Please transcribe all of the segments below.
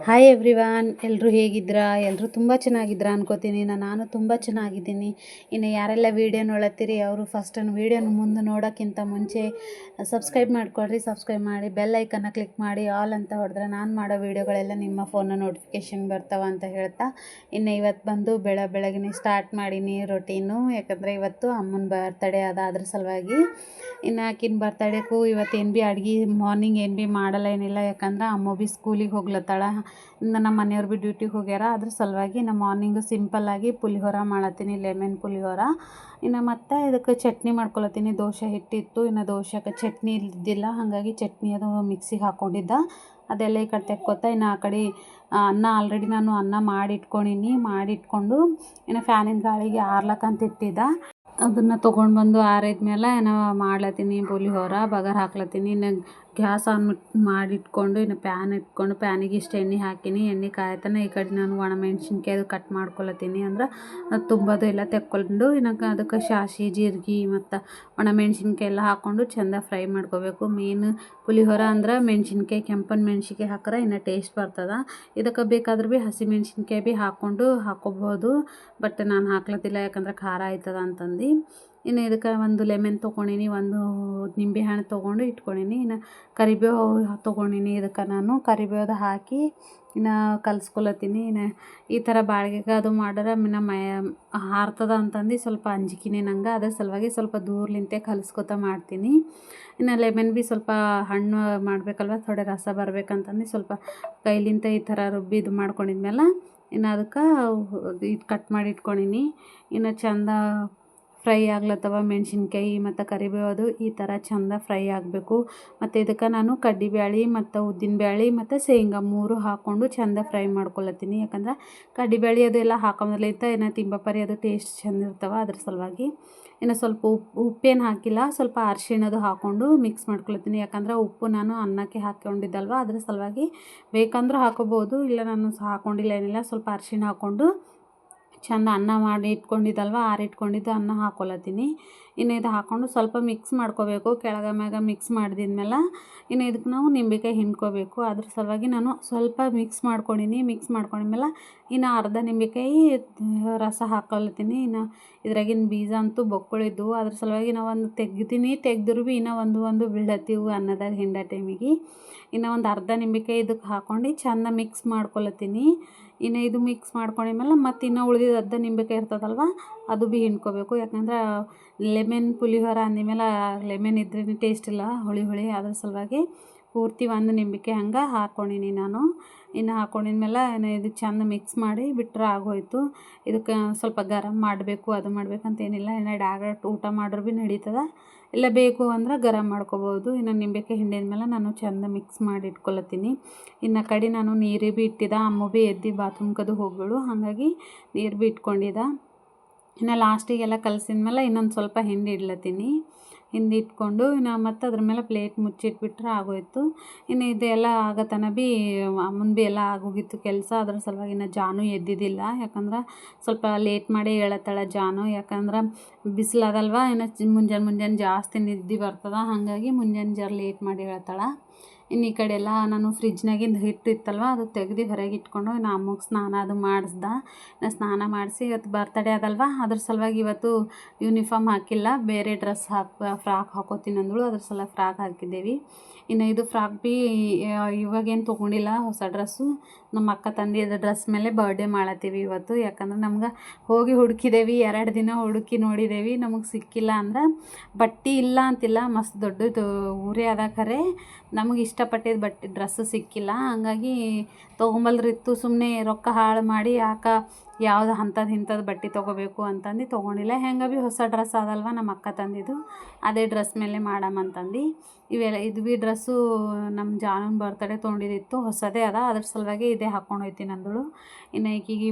Hi everyone, ಎಲ್ಲರೂ ಹೇಗಿದ್ದೀರಾ? ಎಲ್ಲರೂ ತುಂಬ ಚೆನ್ನಾಗಿದ್ದೀರಾ ಅನ್ಕೋತೀನಿ. ನಾನು ತುಂಬ ಚೆನ್ನಾಗಿದ್ದೀನಿ. ಇನ್ನು ಯಾರೆಲ್ಲ ವೀಡಿಯೋ ನೋಡತ್ತೀರಿ ಅವರು ಫಸ್ಟನ್ನು ವೀಡಿಯೋನ ಮುಂದೆ ನೋಡೋಕ್ಕಿಂತ ಮುಂಚೆ ಸಬ್ಸ್ಕ್ರೈಬ್ ಮಾಡ್ಕೊಳ್ರಿ. ಸಬ್ಸ್ಕ್ರೈಬ್ ಮಾಡಿ ಬೆಲ್ ಐಕನ್ನ ಕ್ಲಿಕ್ ಮಾಡಿ ಆಲ್ ಅಂತ ಹೊಡೆದ್ರೆ ನಾನು ಮಾಡೋ ವೀಡಿಯೋಗಳೆಲ್ಲ ನಿಮ್ಮ ಫೋನ್ನ ನೋಟಿಫಿಕೇಷನ್ ಬರ್ತಾವ ಅಂತ ಹೇಳ್ತಾ, ಇನ್ನು ಇವತ್ತು ಬಂದು ಬೆಳಗ್ಗೆ ಸ್ಟಾರ್ಟ್ ಮಾಡೀನಿ ರೊಟೀನು. ಯಾಕಂದರೆ ಇವತ್ತು ಅಮ್ಮನ ಬರ್ತಡೇ ಅದ್ರ ಸಲುವಾಗಿ ಇನ್ನು ಆಕಿನ ಬರ್ತಡೇಗೂ ಇವತ್ತು ಏನು ಭೀ ಅಡ್ಗೆ ಮಾರ್ನಿಂಗ್ ಏನು ಭೀ ಮಾಡಲ್ಲ ಏನಿಲ್ಲ. ಯಾಕಂದ್ರೆ ಅಮ್ಮ ಭೀ ಸ್ಕೂಲಿಗೆ ಹೋಗ್ಲತ್ತಾಳ, ಇನ್ನು ನಮ್ಮ ಮನೆಯವ್ರು ಭೀ ಡ್ಯೂಟಿಗೆ ಹೋಗ್ಯಾರ. ಅದ್ರ ಸಲುವಾಗಿ ನಾನು ಮಾರ್ನಿಂಗು ಸಿಂಪಲ್ಲಾಗಿ ಪುಳಿಯೋರ ಮಾಡತ್ತೀನಿ, ಲೆಮನ್ ಪುಳಿಯೋರ. ಇನ್ನು ಮತ್ತು ಇದಕ್ಕೆ ಚಟ್ನಿ ಮಾಡ್ಕೊಳತ್ತೀನಿ. ದೋಸೆ ಹಿಟ್ಟಿತ್ತು, ಇನ್ನು ದೋಸೆಗೆ ಚಟ್ನಿ ಇದ್ದಿಲ್ಲ, ಹಾಗಾಗಿ ಚಟ್ನಿ ಅದು ಮಿಕ್ಸಿಗೆ ಹಾಕ್ಕೊಂಡಿದ್ದ ಅದೆಲ್ಲ ಈ ಕಡೆ ತೆಕ್ಕೊತ. ಇನ್ನು ಆ ಕಡೆ ಅನ್ನ ಆಲ್ರೆಡಿ ನಾನು ಅನ್ನ ಮಾಡಿಟ್ಕೊಂಡು ಇನ್ನು ಫ್ಯಾನಿನ ಗಾಳಿಗೆ ಆರ್ಲಕ್ಕಂತ ಇಟ್ಟಿದ್ದ. ಅದನ್ನು ತೊಗೊಂಡು ಬಂದು ಆರಿದ ಮೇಲೆ ಏನೋ ಮಾಡ್ಲತ್ತೀನಿ ಪುಳಿಯೋರ ಬಗಾರ್ ಹಾಕ್ಲತ್ತೀನಿ. ಇನ್ನು ಗ್ಯಾಸ್ ಆನ್ ಮಾಡಿಟ್ಕೊಂಡು ಇನ್ನು ಪ್ಯಾನ್ ಇಟ್ಕೊಂಡು ಪ್ಯಾನಿಗೆ ಇಷ್ಟು ಎಣ್ಣೆ ಹಾಕೀನಿ. ಎಣ್ಣೆ ಕಾಯ್ತಾನೆ ಈ ಕಡೆ ನಾನು ಒಣಮೆಣ್ಸಿನ್ಕಾಯಿ ಅದು ಕಟ್ ಮಾಡ್ಕೊಳತ್ತೀನಿ. ಅಂದ್ರೆ ತುಂಬೋದು ಎಲ್ಲ ತೆಕ್ಕೊಂಡು ಇನ್ನು ಅದಕ್ಕೆ ಸಾಸಿವೆ ಜೀರಿಗೆ ಮತ್ತು ಒಣಮೆಣ್ಸಿನ್ಕಾಯಿ ಎಲ್ಲ ಹಾಕ್ಕೊಂಡು ಚೆಂದ ಫ್ರೈ ಮಾಡ್ಕೋಬೇಕು. ಮೇನ್ ಪುಳಿಯೋರ ಅಂದ್ರೆ ಮೆಣ್ಸಿನ್ಕಾಯಿ, ಕೆಂಪನ ಮೆಣ್ಸಿನ್ಕಾಯಿ ಹಾಕಿದ್ರೆ ಇನ್ನು ಟೇಸ್ಟ್ ಬರ್ತದೆ. ಇದಕ್ಕೆ ಬೇಕಾದ್ರೆ ಭೀ ಹಸಿ ಮೆಣ್ಸಿನ್ಕಾಯಿ ಭೀ ಹಾಕ್ಕೊಬೋದು, ಬಟ್ ನಾನು ಹಾಕ್ಲತ್ತಿಲ್ಲ ಯಾಕಂದ್ರೆ ಖಾರ ಆಯ್ತದ ಅಂತಂದು. ಇನ್ನು ಇದಕ್ಕೆ ಒಂದು ಲೆಮನ್ ತೊಗೊಂಡಿನಿ, ಒಂದು ನಿಂಬೆಹಣ್ಣು ತೊಗೊಂಡು ಇಟ್ಕೊಂಡೀನಿ. ಇನ್ನು ಕರಿಬೇವು ತೊಗೊಂಡಿನಿ. ಇದಕ್ಕೆ ನಾನು ಕರಿಬೇವ್ದು ಹಾಕಿ ಇನ್ನು ಕಲಿಸ್ಕೊಳತ್ತೀನಿ. ಇನ್ನು ಈ ಥರ ಬಾಳ್ಗೆಗೆ ಅದು ಮಾಡಿದ್ರೆ ನಮ್ಮ ಹಾರ್ತದ ಅಂತಂದು ಸ್ವಲ್ಪ ಅಂಜಿಕೆನೆ ನಂಗೆ. ಅದ್ರ ಸಲುವಾಗಿ ಸ್ವಲ್ಪ ದೂರ್ಲಿಂತೆ ಕಲಿಸ್ಕೊತ ಮಾಡ್ತೀನಿ. ಇನ್ನು ಲೆಮನ್ ಭೀ ಸ್ವಲ್ಪ ಹಣ್ಣು ಮಾಡಬೇಕಲ್ವ, ಥೋಡೆ ರಸ ಬರ್ಬೇಕಂತಂದು ಸ್ವಲ್ಪ ಕೈಲಿಂತ ಈ ಥರ ರುಬ್ಬಿ ಇದು ಮಾಡ್ಕೊಂಡಿದ್ಮೇಲೆ ಇನ್ನು ಅದಕ್ಕೆ ಇದು ಕಟ್ ಮಾಡಿ ಇಟ್ಕೊಂಡೀನಿ. ಇನ್ನು ಚೆಂದ ಫ್ರೈ ಆಗ್ಲತ್ತವ ಮೆಣ್ಸಿನ್ಕಾಯಿ ಮತ್ತು ಕರಿಬೇವು ಅದು ಈ ಥರ ಚೆಂದ ಫ್ರೈ ಆಗಬೇಕು. ಮತ್ತು ಇದಕ್ಕೆ ನಾನು ಕಡ್ಡಿಬ್ಯಾಳೆ ಮತ್ತು ಉದ್ದಿನಬೇಳೆ ಮತ್ತು ಶೇಂಗಾ 3 ಹಾಕ್ಕೊಂಡು ಚೆಂದ ಫ್ರೈ ಮಾಡ್ಕೊಳತ್ತೀನಿ. ಯಾಕಂದ್ರೆ ಕಡ್ಡಿಬ್ಯಾಳೆ ಅದು ಎಲ್ಲ ಹಾಕೋದ್ರಲ್ಲಿಂತ ಏನೋ ತಿಂಬಪರಿ ಅದು ಟೇಸ್ಟ್ ಚೆಂದ ಇರ್ತವೆ. ಅದ್ರ ಸಲುವಾಗಿ ಇನ್ನು ಸ್ವಲ್ಪ ಉಪ್ಪೇನು ಹಾಕಿಲ್ಲ, ಸ್ವಲ್ಪ ಅರಿಶಿಣದು ಹಾಕ್ಕೊಂಡು ಮಿಕ್ಸ್ ಮಾಡ್ಕೊಳತ್ತೀನಿ. ಯಾಕಂದ್ರೆ ಉಪ್ಪು ನಾನು ಅನ್ನಕ್ಕೆ ಹಾಕ್ಕೊಂಡಿದ್ದಲ್ವ, ಅದ್ರ ಸಲುವಾಗಿ ಬೇಕಂದ್ರೆ ಹಾಕೋಬೋದು, ಇಲ್ಲ ನಾನು ಹಾಕ್ಕೊಂಡಿಲ್ಲ ಏನಿಲ್ಲ. ಸ್ವಲ್ಪ ಅರಿಶಿಣ ಹಾಕ್ಕೊಂಡು ಚೆಂದ ಅನ್ನ ಮಾಡಿ ಇಟ್ಕೊಂಡಿದ್ದಲ್ವ, ಆರಿಟ್ಕೊಂಡಿದ್ದು ಅನ್ನ ಹಾಕ್ಕೊಳತ್ತೀನಿ. ಇನ್ನು ಇದು ಹಾಕ್ಕೊಂಡು ಸ್ವಲ್ಪ ಮಿಕ್ಸ್ ಮಾಡ್ಕೋಬೇಕು. ಕೆಳಗೆ ಮ್ಯಾಗ ಮಿಕ್ಸ್ ಮಾಡಿದ್ಮೇಲೆ ಇನ್ನು ಇದಕ್ಕೆ ನಾವು ನಿಂಬೆಕಾಯಿ ಹಿಂಡ್ಕೋಬೇಕು. ಅದ್ರ ಸಲುವಾಗಿ ನಾನು ಸ್ವಲ್ಪ ಮಿಕ್ಸ್ ಮಾಡ್ಕೊಂಡೀನಿ. ಮಿಕ್ಸ್ ಮಾಡ್ಕೊಂಡ್ಮೇಲೆ ಇನ್ನು ಅರ್ಧ ನಿಂಬೆಕಾಯಿ ರಸ ಹಾಕ್ಕೊಳತ್ತೀನಿ. ಇನ್ನು ಇದ್ರಾಗಿನ ಬೀಜ ಅಂತೂ ಬೊಕ್ಕಳಿದ್ವು, ಅದ್ರ ಸಲುವಾಗಿ ನಾವು ಒಂದು ತೆಗ್ದ್ರು ಭೀ ಇನ್ನೂ ಒಂದು ಬೀಳತ್ತೀವು ಅನ್ನದಾಗ ಹಿಂಡೋ ಟೈಮಿಗೆ. ಇನ್ನು ಒಂದು ಅರ್ಧ ನಿಂಬೆಕಾಯಿ ಇದಕ್ಕೆ ಹಾಕ್ಕೊಂಡು ಚೆಂದ ಮಿಕ್ಸ್ ಮಾಡ್ಕೊಳತ್ತೀನಿ. ಇನ್ನು ಇದು ಮಿಕ್ಸ್ ಮಾಡ್ಕೊಂಡಿದ್ಮೇಲೆ ಮತ್ತು ಇನ್ನೂ ಉಳಿದಿದ್ದು ಅರ್ಧ ನಿಂಬೆಕಾಯಿ ಇರ್ತದಲ್ವ, ಅದು ಭೀ ಹಿಂಡ್ಕೋಬೇಕು. ಯಾಕಂದ್ರೆ ಲೆಮನ್ ಪುಳಿಯೋರ ಅಂದಮೇಲೆ ಲೆಮನ್ ಇದ್ರೇ ಟೇಸ್ಟ್ ಇಲ್ಲ, ಹುಳಿ. ಅದ್ರ ಸಲುವಾಗಿ ಪೂರ್ತಿ ಒಂದು ನಿಂಬೆಕಾಯಿ ಹಂಗೆ ಹಾಕ್ಕೊಂಡೀನಿ ನಾನು. ಇನ್ನು ಹಾಕ್ಕೊಂಡಿದ್ಮೇಲೆ ಇದು ಚೆಂದ ಮಿಕ್ಸ್ ಮಾಡಿ ಬಿಟ್ಟರೆ ಆಗೋಯ್ತು. ಇದಕ್ಕೆ ಸ್ವಲ್ಪ ಗರಂ ಮಾಡಬೇಕು, ಅದು ಮಾಡ್ಬೇಕಂತೇನಿಲ್ಲ. ಇನ್ನು ಡೈರೆಕ್ಟ್ ಊಟ ಮಾಡ್ರೂ ಭೀ ನಡೀತದೆ, ಇಲ್ಲ ಬೇಕು ಅಂದ್ರೆ ಗರಂ ಮಾಡ್ಕೋಬೋದು. ಇನ್ನು ನಿಂಬೆಕಾಯಿ ಹಿಂಡಿದ್ಮೇಲೆ ನಾನು ಚೆಂದ ಮಿಕ್ಸ್ ಮಾಡಿ ಇಟ್ಕೊಳತ್ತೀನಿ. ಇನ್ನು ಕಡೆ ನಾನು ನೀರು ಭೀ ಇಟ್ಟಿದ್ದ, ಅಮ್ಮ ಭೀ ಎದ್ದು ಬಾತ್ರೂಮ್ಗದು ಹೋಗ್ಬೇಳು, ಹಾಗಾಗಿ ನೀರು ಭೀ ಇಟ್ಕೊಂಡಿದ್ದ. ಇನ್ನು ಲಾಸ್ಟಿಗೆಲ್ಲ ಕಲಸಿದ್ಮೇಲೆ ಇನ್ನೊಂದು ಸ್ವಲ್ಪ ಹಿಂಡಿ ಇಟ್ಕೊಂಡು ಇನ್ನು ಮತ್ತು ಅದ್ರ ಮೇಲೆ ಪ್ಲೇಟ್ ಮುಚ್ಚಿಟ್ಬಿಟ್ರೆ ಆಗೋಯ್ತು. ಇನ್ನು ಇದೆಲ್ಲ ಆಗತನ ಭೀ ಅಮ್ಮನ ಭೀ ಎಲ್ಲ ಆಗೋಗಿತ್ತು ಕೆಲಸ. ಅದ್ರ ಸಲುವಾಗಿ ಇನ್ನು ಜಾನು ಎದ್ದಿದ್ದಿಲ್ಲ, ಯಾಕಂದ್ರೆ ಸ್ವಲ್ಪ ಲೇಟ್ ಮಾಡಿ ಹೇಳತ್ತಾಳ ಜಾನು. ಯಾಕಂದ್ರೆ ಬಿಸಿಲದಲ್ವ, ಇನ್ನು ಮುಂಜಾನೆ ಜಾಸ್ತಿ ನಿದ್ದೆ ಬರ್ತದೆ, ಹಾಗಾಗಿ ಮುಂಜಾನೆ ಜರ ಲೇಟ್ ಮಾಡಿ ಹೇಳ್ತಾಳೆ. ಇನ್ನು ಈ ಕಡೆ ಎಲ್ಲ ನಾನು ಫ್ರಿಜ್ನಾಗಿಂದ ಹಿಟ್ಟು ಇತ್ತಲ್ವ, ಅದು ತೆಗ್ದು ಹೊರಗೆ ಇಟ್ಕೊಂಡು ಇನ್ನು ಅಮ್ಮಗೆ ಸ್ನಾನ ಅದು ಮಾಡಿಸ್ದೆ. ಸ್ನಾನ ಮಾಡಿಸಿ ಇವತ್ತು ಬರ್ತಡೇ ಅದಲ್ವ, ಅದ್ರ ಸಲುವಾಗಿ ಇವತ್ತು ಯೂನಿಫಾರ್ಮ್ ಹಾಕಿಲ್ಲ, ಬೇರೆ ಡ್ರೆಸ್ ಫ್ರಾಕ್ ಹಾಕೋತೀನಿ ಅಂದಳು. ಅದ್ರ ಸಲ ಫ್ರಾಕ್ ಹಾಕಿದ್ದೇವೆ. ಇನ್ನು ಇದು ಫ್ರಾಕ್ ಭೀ ಇವಾಗೇನು ತೊಗೊಂಡಿಲ್ಲ, ಹೊಸ ಡ್ರೆಸ್ಸು ನಮ್ಮ ಅಕ್ಕ ತಂದಿದ್ದ ಡ್ರೆಸ್ ಮೇಲೆ ಬರ್ಡೇ ಮಾಡತ್ತೀವಿ ಇವತ್ತು. ಯಾಕಂದ್ರೆ ನಮ್ಗೆ ಹೋಗಿ ಹುಡುಕಿದೇವಿ, 2 ದಿನ ಹುಡುಕಿ ನೋಡಿದೇವಿ, ನಮಗೆ ಸಿಕ್ಕಿಲ್ಲ. ಅಂದ್ರೆ ಬಟ್ಟೆ ಇಲ್ಲ ಅಂತಿಲ್ಲ, ಮಸ್ತ್ ದೊಡ್ಡದು ಊರೇ ಅದ, ಖರೆ ನಮಗೆ ಇಷ್ಟಪಟ್ಟಿದ್ದು ಡ್ರೆಸ್ಸು ಸಿಕ್ಕಿಲ್ಲ. ಹಂಗಾಗಿ ತೊಗೊಂಬಲ್ರಿತ್ತು, ಸುಮ್ಮನೆ ರೊಕ್ಕ ಹಾಳು ಮಾಡಿ ಯಾವುದು ಇಂಥದ್ದು ಬಟ್ಟೆ ತೊಗೋಬೇಕು ಅಂತಂದು ತೊಗೊಂಡಿಲ್ಲ. ಹೆಂಗೆ ಭೀ ಹೊಸ ಡ್ರೆಸ್ ಅದಲ್ವ ನಮ್ಮ ಅಕ್ಕ ತಂದಿದ್ದು, ಅದೇ ಡ್ರೆಸ್ ಮೇಲೆ ಮಾಡಮಂತಂದು ಇದು ಭೀ ಡ್ರೆಸ್ಸು ನಮ್ಮ ಜಾನನ ಬರ್ತಡೇ ತೊಗೊಂಡಿದ್ದಿತ್ತು, ಹೊಸದೇ ಅದ. ಅದ್ರ ಸಲುವಾಗಿ ಇದೇ ಹಾಕ್ಕೊಂಡು ಹೋಗ್ತೀನಿ ಅಂದಳು. ಇನ್ನು ಈಕಿಗೆ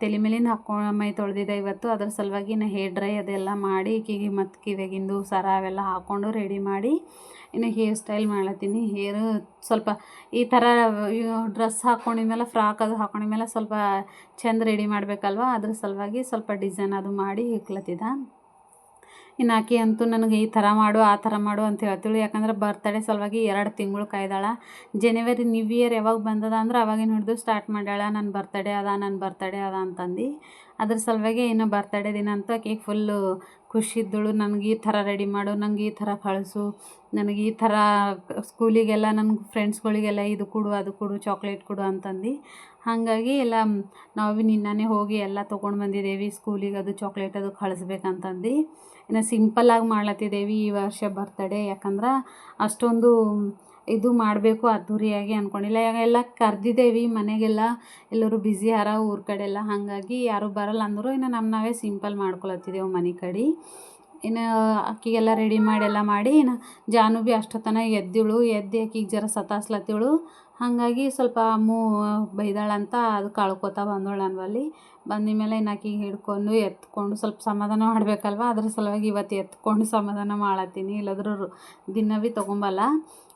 ತಲೆ ಮೇಲಿಂದ ಮೈ ತೊಳೆದಿದ್ದೆ ಇವತ್ತು. ಅದ್ರ ಸಲುವಾಗಿ ಇನ್ನು ಹೇರ್ ಡ್ರೈ ಅದೆಲ್ಲ ಮಾಡಿ ಈಕಿಗೆ ಮತ್ತು ಕಿವಿಯಾಗಿಂದು ಸರ ಅವೆಲ್ಲ ಹಾಕ್ಕೊಂಡು ರೆಡಿ ಮಾಡಿ ಇನ್ನು ಹೇರ್ ಸ್ಟೈಲ್ ಮಾಡ್ಲತ್ತೀನಿ. ಹೇರು ಸ್ವಲ್ಪ ಈ ಥರ ಡ್ರೆಸ್ ಹಾಕ್ಕೊಂಡಿದ್ಮೇಲೆ ಫ್ರಾಕ್ ಅದು ಹಾಕ್ಕೊಂಡಿದ್ಮೇಲೆ ಸ್ವಲ್ಪ ಚೆಂದ ರೆಡಿ ಮಾಡಬೇಕಲ್ವ, ಅದ್ರ ಸಲುವಾಗಿ ಸ್ವಲ್ಪ ಡಿಸೈನ್ ಅದು ಮಾಡಿ ಇಕ್ಲತ್ತಿದ್ದ. ಇನ್ನು ಆಕೆ ಅಂತೂ ನನಗೆ ಈ ಥರ ಮಾಡು ಆ ಥರ ಮಾಡು ಅಂತ ಹೇಳ್ತಿಳು. ಯಾಕಂದ್ರೆ ಬರ್ತಡೇ ಸಲುವಾಗಿ 2 ತಿಂಗಳು ಕಾಯ್ದಾಳ. ಜನವರಿ ನ್ಯೂ ಇಯರ್ ಯಾವಾಗ ಬಂದದ ಅಂದ್ರೆ ಅವಾಗಿನ ಹಿಡಿದು ಸ್ಟಾರ್ಟ್ ಮಾಡ್ಯಾಳ, ನನ್ನ ಬರ್ತಡೇ ಅದ ಅಂತಂದು. ಅದ್ರ ಸಲುವಾಗಿ ಇನ್ನು ಬರ್ತಡೇ ದಿನ ಅಂತೂ ಆಕೆಗೆ ಫುಲ್ಲು ಖುಷಿ ಇದ್ದಳು. ನನಗೆ ಈ ಥರ ರೆಡಿ ಮಾಡು, ನನಗೆ ಈ ಥರ ಕಳಿಸು, ನನಗೆ ಈ ಥರ ಸ್ಕೂಲಿಗೆಲ್ಲ ನನ್ನ ಫ್ರೆಂಡ್ಸ್ಗಳಿಗೆಲ್ಲ ಇದು ಕೊಡು ಅದು ಕೊಡು ಚಾಕ್ಲೇಟ್ ಕೊಡು ಅಂತಂದು. ಹಾಗಾಗಿ ಎಲ್ಲ ನಾವು ಭೀ ನಿನ್ನೆ ಹೋಗಿ ಎಲ್ಲ ತೊಗೊಂಡು ಬಂದಿದ್ದೇವೆ ಸ್ಕೂಲಿಗೆ, ಅದು ಚಾಕ್ಲೇಟ್ ಅದು ಕಳಿಸ್ಬೇಕಂತಂದು. ಇನ್ನು ಸಿಂಪಲ್ಲಾಗಿ ಮಾಡ್ಲತ್ತಿದ್ದೇವೆ ಈ ವರ್ಷ ಬರ್ತಡೇ. ಯಾಕಂದ್ರೆ ಅಷ್ಟೊಂದು ಇದು ಮಾಡಬೇಕು ಅದ್ದೂರಿಯಾಗಿ ಅಂದ್ಕೊಂಡಿಲ್ಲ. ಎಲ್ಲ ಕರೆದಿದ್ದೇವೆ ಮನೆಗೆಲ್ಲ, ಎಲ್ಲರೂ ಬ್ಯುಸಿ ಯಾರ ಊರ ಕಡೆ ಎಲ್ಲ, ಹಾಗಾಗಿ ಯಾರೂ ಬರಲ್ಲ ಅಂದರು. ಇನ್ನು ನಾವೇ ಸಿಂಪಲ್ ಮಾಡ್ಕೊಳತ್ತಿದ್ದೆವು ಮನೆ ಕಡೆ. ಇನ್ನು ಅಕ್ಕಿಗೆಲ್ಲ ರೆಡಿ ಮಾಡಿ ಎಲ್ಲ ಮಾಡಿ ಇನ್ನು ಜಾನು ಭೀ ಅಷ್ಟೊತ್ತನ ಎದ್ದು ಆಕಿಗೆ ಜರ ಸತಾಸ್ಲತ್ತಿಳು. ಹಾಗಾಗಿ ಸ್ವಲ್ಪ ಅಮ್ಮು ಬೈದಾಳಂತ ಅದು ಕಳ್ಕೊತಾ ಬಂದೋಳು ನನ್ನಲ್ಲಿ. ಬಂದ ಮೇಲೆ ಇನ್ನು ಆಕಿಗೆ ಹಿಡ್ಕೊಂಡು ಎತ್ಕೊಂಡು ಸ್ವಲ್ಪ ಸಮಾಧಾನ ಮಾಡಬೇಕಲ್ವ, ಅದ್ರ ಸಲುವಾಗಿ ಇವತ್ತು ಎತ್ಕೊಂಡು ಸಮಾಧಾನ ಮಾಡತ್ತೀನಿ. ಇಲ್ಲದ್ರೂ ದಿನ ಭೀ ತೊಗೊಂಬಲ್ಲ.